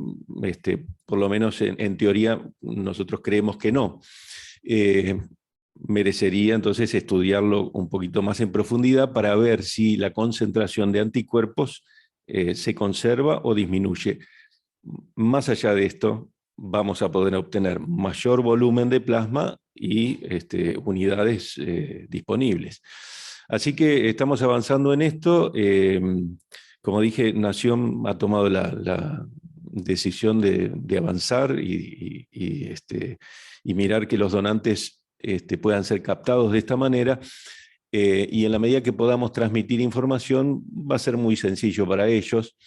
[SPEAKER 10] por lo menos en teoría, nosotros creemos que no. Merecería entonces estudiarlo un poquito más en profundidad para ver si la concentración de anticuerpos se conserva o disminuye. Más allá de esto, vamos a poder obtener mayor volumen de plasma y unidades disponibles. Así que estamos avanzando en esto. Como dije, Nación ha tomado la decisión de avanzar y mirar que los donantes puedan ser captados de esta manera. Y en la medida que podamos transmitir información, va a ser muy sencillo para ellos.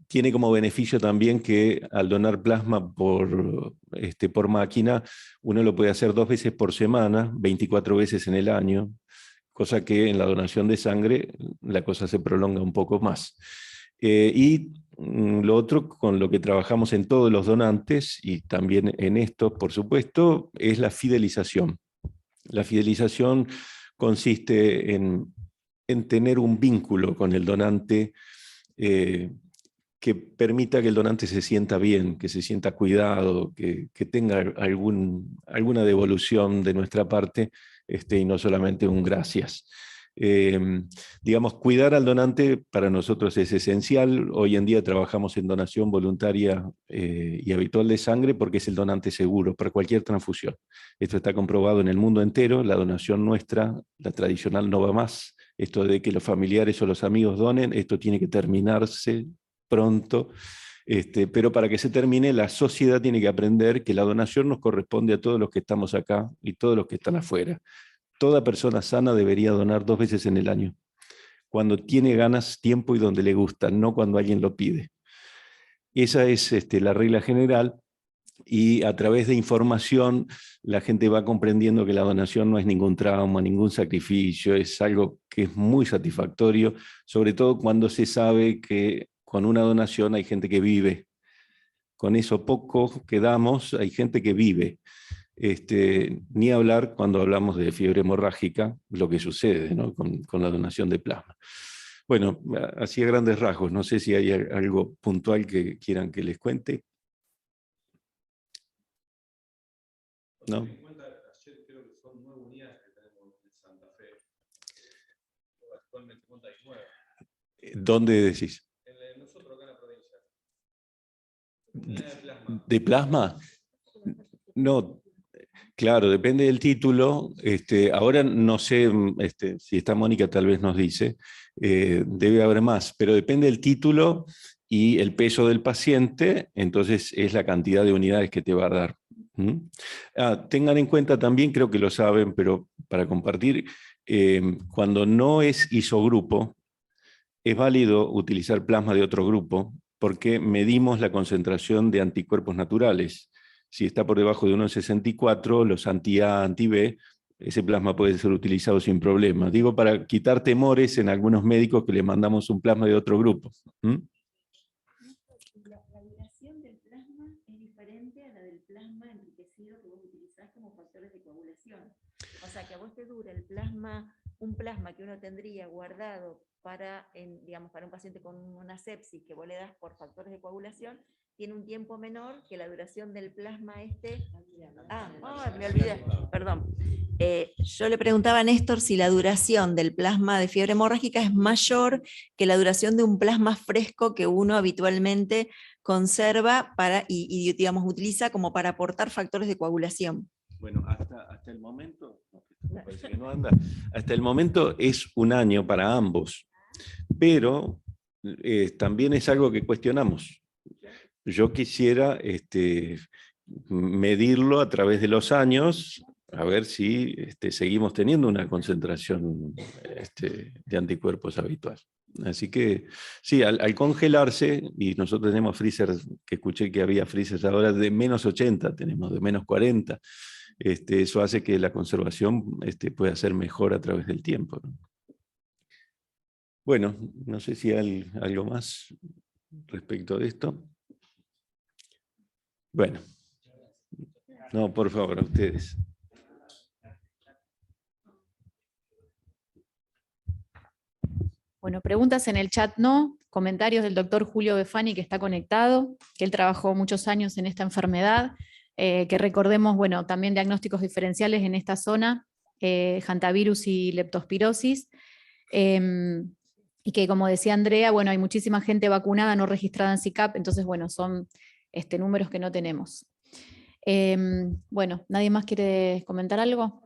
[SPEAKER 10] Tiene como beneficio también que al donar plasma por máquina, uno lo puede hacer 2 veces por semana, 24 veces en el año, cosa que en la donación de sangre la cosa se prolonga un poco más. Y lo otro con lo que trabajamos en todos los donantes, y también en esto, por supuesto, es la fidelización. La fidelización consiste en tener un vínculo con el donante que permita que el donante se sienta bien, que se sienta cuidado, que tenga alguna devolución de nuestra parte, y no solamente un gracias. Digamos, cuidar al donante para nosotros es esencial. Hoy en día trabajamos en donación voluntaria y habitual de sangre porque es el donante seguro para cualquier transfusión. Esto está comprobado en el mundo entero. La donación nuestra, la tradicional, no va más. Esto de que los familiares o los amigos donen, esto tiene que terminarse pronto, pero para que se termine, la sociedad tiene que aprender que la donación nos corresponde a todos los que estamos acá y todos los que están afuera. Toda persona sana debería donar 2 veces en el año, cuando tiene ganas, tiempo y donde le gusta, no cuando alguien lo pide. Esa es la regla general, y a través de información la gente va comprendiendo que la donación no es ningún trauma, ningún sacrificio, es algo que es muy satisfactorio, sobre todo cuando se sabe que con una donación hay gente que vive. Con eso poco que damos, hay gente que vive. Ni hablar cuando hablamos de fiebre hemorrágica, lo que sucede, ¿no? con la donación de plasma. Bueno, así a grandes rasgos, no sé si hay algo puntual que quieran que les cuente. ¿No? ¿Dónde decís? Nosotros acá en la provincia. ¿De plasma? No, claro, depende del título. Ahora no sé, si está Mónica tal vez nos dice, debe haber más, pero depende del título y el peso del paciente, entonces es la cantidad de unidades que te va a dar. Tengan en cuenta también, creo que lo saben, pero para compartir, cuando no es isogrupo, es válido utilizar plasma de otro grupo porque medimos la concentración de anticuerpos naturales. Si está por debajo de 1,64, los anti-A, anti-B, ese plasma puede ser utilizado sin problema. Digo, para quitar temores en algunos médicos que le mandamos un plasma de otro grupo.
[SPEAKER 5] La duración del plasma es diferente a la del plasma enriquecido que vos utilizás como factores de coagulación. O sea, que a vos te dura el plasma, un plasma que uno tendría guardado para un paciente con una sepsis que vos le das por factores de coagulación, tiene un tiempo menor que la duración del plasma me olvidé, perdón. Yo le preguntaba a Néstor si la duración del plasma de fiebre hemorrágica es mayor que la duración de un plasma fresco que uno habitualmente conserva y digamos, utiliza como para aportar factores de coagulación.
[SPEAKER 10] Bueno, hasta el momento, parece que no anda, hasta el momento es 1 año para ambos, pero también es algo que cuestionamos. Yo quisiera medirlo a través de los años, a ver si seguimos teniendo una concentración de anticuerpos habitual. Así que sí, al congelarse, y nosotros tenemos freezer, que escuché que había freezers ahora de -80, tenemos de -40, eso hace que la conservación pueda ser mejor a través del tiempo, ¿no? Bueno, no sé si hay algo más respecto de esto. Bueno, no, por favor, a ustedes.
[SPEAKER 1] Bueno, preguntas en el chat no, comentarios del doctor Julio Befani, que está conectado, que él trabajó muchos años en esta enfermedad, que recordemos, bueno, también diagnósticos diferenciales en esta zona, hantavirus y leptospirosis, y que como decía Andrea, bueno, hay muchísima gente vacunada no registrada en SICAP, entonces bueno, son números que no tenemos. Bueno, ¿nadie más quiere comentar algo?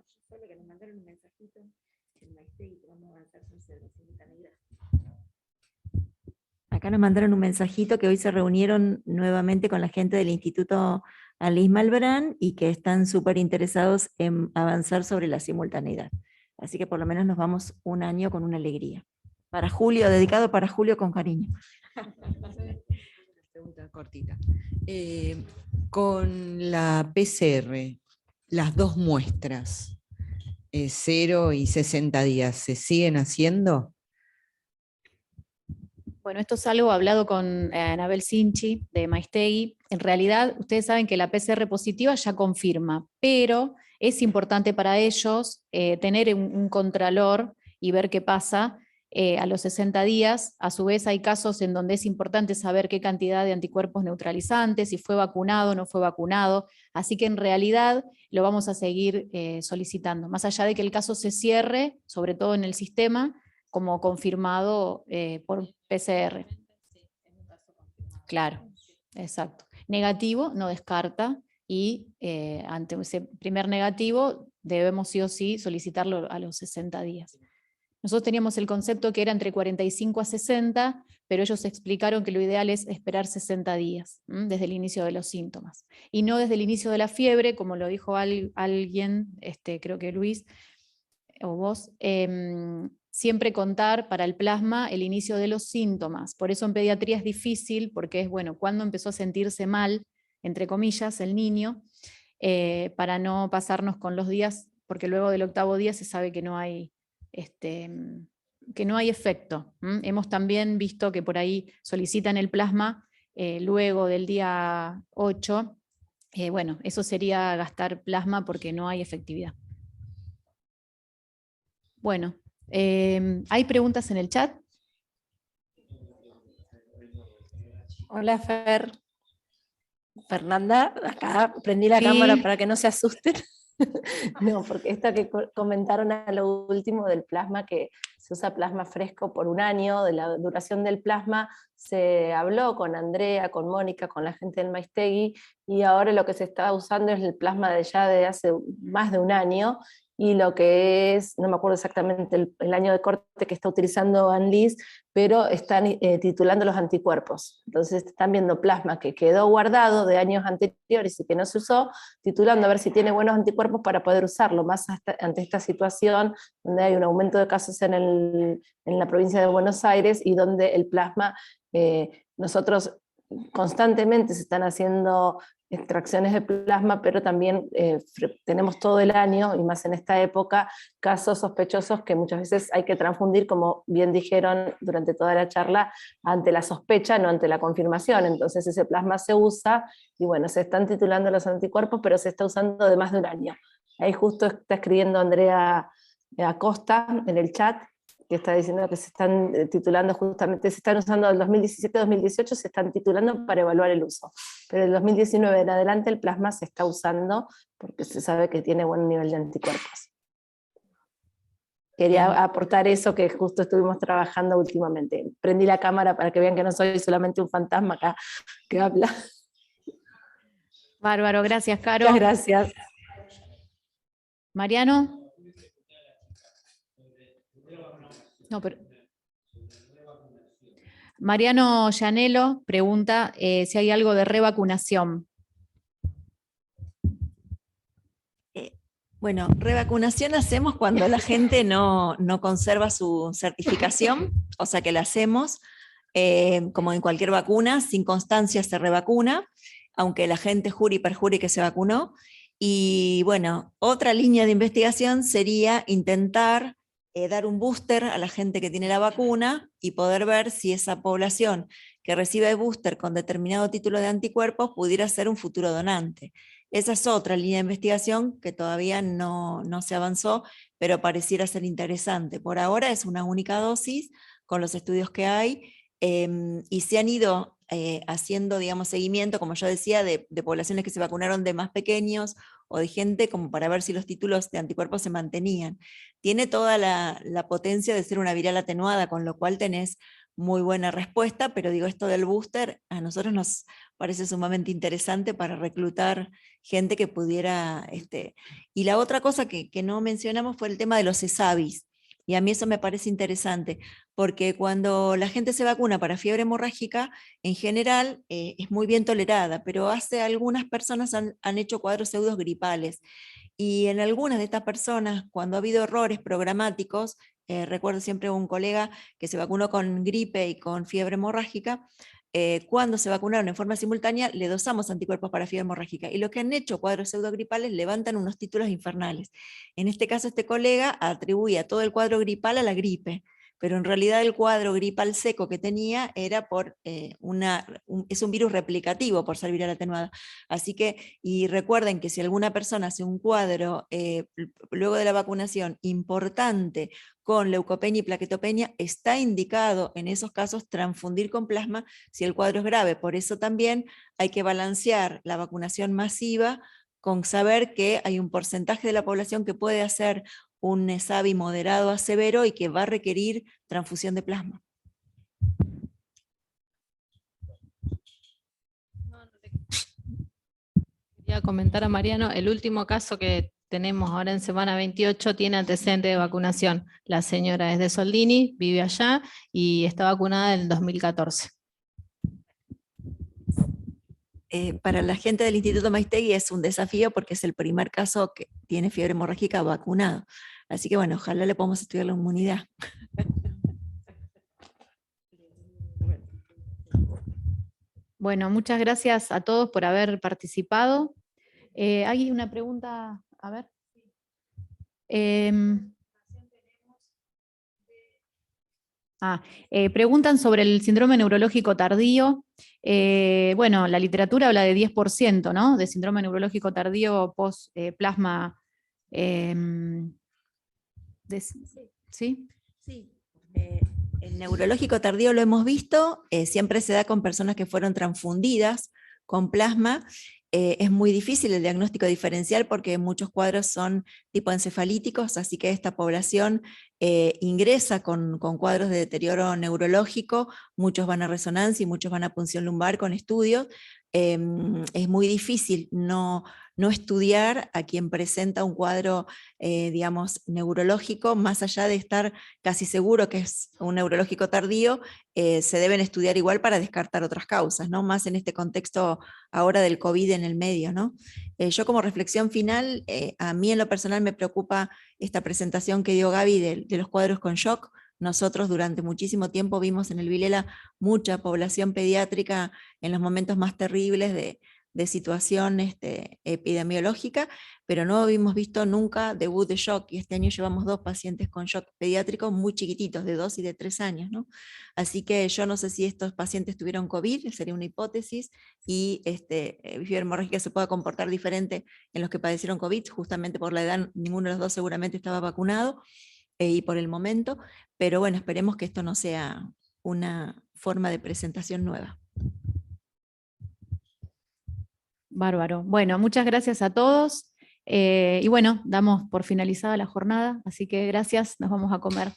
[SPEAKER 5] Acá nos mandaron un mensajito que hoy se reunieron nuevamente con la gente del Instituto Alice Malbrán y que están súper interesados en avanzar sobre la simultaneidad. Así que por lo menos nos vamos un año con una alegría. Para Julio, dedicado para Julio con cariño.
[SPEAKER 6] Una pregunta cortita. Con la PCR, las dos muestras, 0 y 60 días, ¿se siguen haciendo?
[SPEAKER 1] Bueno, esto es algo hablado con Anabel Sinchi de Maistegui. En realidad, ustedes saben que la PCR positiva ya confirma, pero es importante para ellos tener un contralor y ver qué pasa a los 60 días. A su vez, hay casos en donde es importante saber qué cantidad de anticuerpos neutralizantes, si fue vacunado o no fue vacunado. Así que en realidad lo vamos a seguir solicitando. Más allá de que el caso se cierre, sobre todo en el sistema, como confirmado por PCR. Claro, exacto. Negativo no descarta y ante ese primer negativo debemos sí o sí solicitarlo a los 60 días. Nosotros teníamos el concepto que era entre 45 a 60, pero ellos explicaron que lo ideal es esperar 60 días desde el inicio de los síntomas. Y no desde el inicio de la fiebre, como lo dijo alguien, creo que Luis, o vos, siempre contar para el plasma el inicio de los síntomas. Por eso en pediatría es difícil, porque es, bueno, cuando empezó a sentirse mal, entre comillas, el niño, para no pasarnos con los días, porque luego del 8º día se sabe que no hay, que no hay efecto. Hemos también visto que por ahí solicitan el plasma luego del día 8. Bueno, eso sería gastar plasma porque no hay efectividad. Bueno, ¿hay preguntas en el chat?
[SPEAKER 11] Hola, Fer. Fernanda, acá prendí la cámara para que no se asusten. No, porque esta que comentaron a lo último del plasma, que se usa plasma fresco por un año, de la duración del plasma, se habló con Andrea, con Mónica, con la gente del Maistegui, y ahora lo que se está usando es el plasma de ya de hace más de un año, y lo que es, no me acuerdo exactamente el año de corte que está utilizando Anlis, pero están titulando los anticuerpos. Entonces están viendo plasma que quedó guardado de años anteriores y que no se usó, titulando a ver si tiene buenos anticuerpos para poder usarlo, más ante esta situación donde hay un aumento de casos en la provincia de Buenos Aires y donde el plasma, nosotros constantemente se están haciendo extracciones de plasma, pero también tenemos todo el año, y más en esta época, casos sospechosos que muchas veces hay que transfundir, como bien dijeron durante toda la charla, ante la sospecha, no ante la confirmación. Entonces ese plasma se usa, y bueno, se están titulando los anticuerpos, pero se está usando de más de un año. Ahí justo está escribiendo Andrea Acosta en el chat, que está diciendo que se están titulando justamente, se están usando del 2017-2018, se están titulando para evaluar el uso. Pero del 2019 en adelante el plasma se está usando porque se sabe que tiene buen nivel de anticuerpos. Quería aportar eso que justo estuvimos trabajando últimamente. Prendí la cámara para que vean que no soy solamente un fantasma acá que habla.
[SPEAKER 1] Bárbaro, gracias, Caro.
[SPEAKER 11] Muchas gracias.
[SPEAKER 1] Mariano. No, pero... Mariano Llanelo pregunta si hay algo de revacunación.
[SPEAKER 5] Bueno, revacunación hacemos cuando la gente no conserva su certificación, o sea que la hacemos, como en cualquier vacuna, sin constancia se revacuna, aunque la gente jure y perjure que se vacunó. Y bueno, otra línea de investigación sería intentar dar un booster a la gente que tiene la vacuna y poder ver si esa población que recibe el booster con determinado título de anticuerpos pudiera ser un futuro donante. Esa es otra línea de investigación que todavía no se avanzó, pero pareciera ser interesante. Por ahora es una única dosis con los estudios que hay, y se han ido haciendo, digamos, seguimiento, como yo decía, de poblaciones que se vacunaron de más pequeños o de gente como para ver si los títulos de anticuerpos se mantenían. Tiene toda la potencia de ser una viral atenuada, con lo cual tenés muy buena respuesta, pero digo, esto del booster a nosotros nos parece sumamente interesante para reclutar gente que pudiera... Y la otra cosa que no mencionamos fue el tema de los ESAVIS, y a mí eso me parece interesante, porque cuando la gente se vacuna para fiebre hemorrágica, en general es muy bien tolerada, pero algunas personas han hecho cuadros pseudogripales, y en algunas de estas personas, cuando ha habido errores programáticos, recuerdo siempre un colega que se vacunó con gripe y con fiebre hemorrágica, cuando se vacunaron en forma simultánea, le dosamos anticuerpos para fiebre hemorrágica, y los que han hecho cuadros pseudogripales levantan unos títulos infernales. En este caso, este colega atribuía todo el cuadro gripal a la gripe, pero en realidad el cuadro gripal seco que tenía era es un virus replicativo por ser viral atenuada. Así que, y recuerden que si alguna persona hace un cuadro luego de la vacunación importante con leucopenia y plaquetopenia, está indicado en esos casos transfundir con plasma si el cuadro es grave. Por eso también hay que balancear la vacunación masiva con saber que hay un porcentaje de la población que puede hacer un ESAVI moderado a severo y que va a requerir transfusión de plasma.
[SPEAKER 9] Quería comentar a Mariano, el último caso que tenemos ahora en semana 28 tiene antecedente de vacunación. La señora es de Soldini, vive allá y está vacunada en el 2014.
[SPEAKER 5] Para la gente del Instituto Maiztegui es un desafío porque es el primer caso que tiene fiebre hemorrágica vacunado. Así que bueno, ojalá le podamos estudiar la inmunidad.
[SPEAKER 1] Bueno, muchas gracias a todos por haber participado. ¿Hay una pregunta? A ver. Preguntan sobre el síndrome neurológico tardío. Bueno, la literatura habla de 10%, ¿no? De síndrome neurológico tardío post plasma. ¿Sí?
[SPEAKER 5] Sí. El neurológico tardío lo hemos visto, siempre se da con personas que fueron transfundidas con plasma. Es muy difícil el diagnóstico diferencial porque muchos cuadros son tipo encefalíticos, así que esta población ingresa con cuadros de deterioro neurológico, muchos van a resonancia y muchos van a punción lumbar con estudios. Es muy difícil no estudiar a quien presenta un cuadro, digamos, neurológico, más allá de estar casi seguro que es un neurológico tardío, se deben estudiar igual para descartar otras causas, ¿no? Más en este contexto ahora del COVID en el medio, ¿no? Yo como reflexión final, a mí en lo personal me preocupa esta presentación que dio Gaby de los cuadros con shock. Nosotros durante muchísimo tiempo vimos en el Vilela mucha población pediátrica en los momentos más terribles de situación epidemiológica, pero no habíamos visto nunca debut de shock, y este año llevamos 2 pacientes con shock pediátricos muy chiquititos, de 2 y de 3 años, ¿no? Así que yo no sé si estos pacientes tuvieron COVID, sería una hipótesis, y fiebre hemorrágica se pueda comportar diferente en los que padecieron COVID, justamente por la edad, ninguno de los dos seguramente estaba vacunado, y por el momento, pero bueno, esperemos que esto no sea una forma de presentación nueva.
[SPEAKER 1] Bárbaro. Bueno, muchas gracias a todos. Y bueno, damos por finalizada la jornada, así que gracias, nos vamos a comer.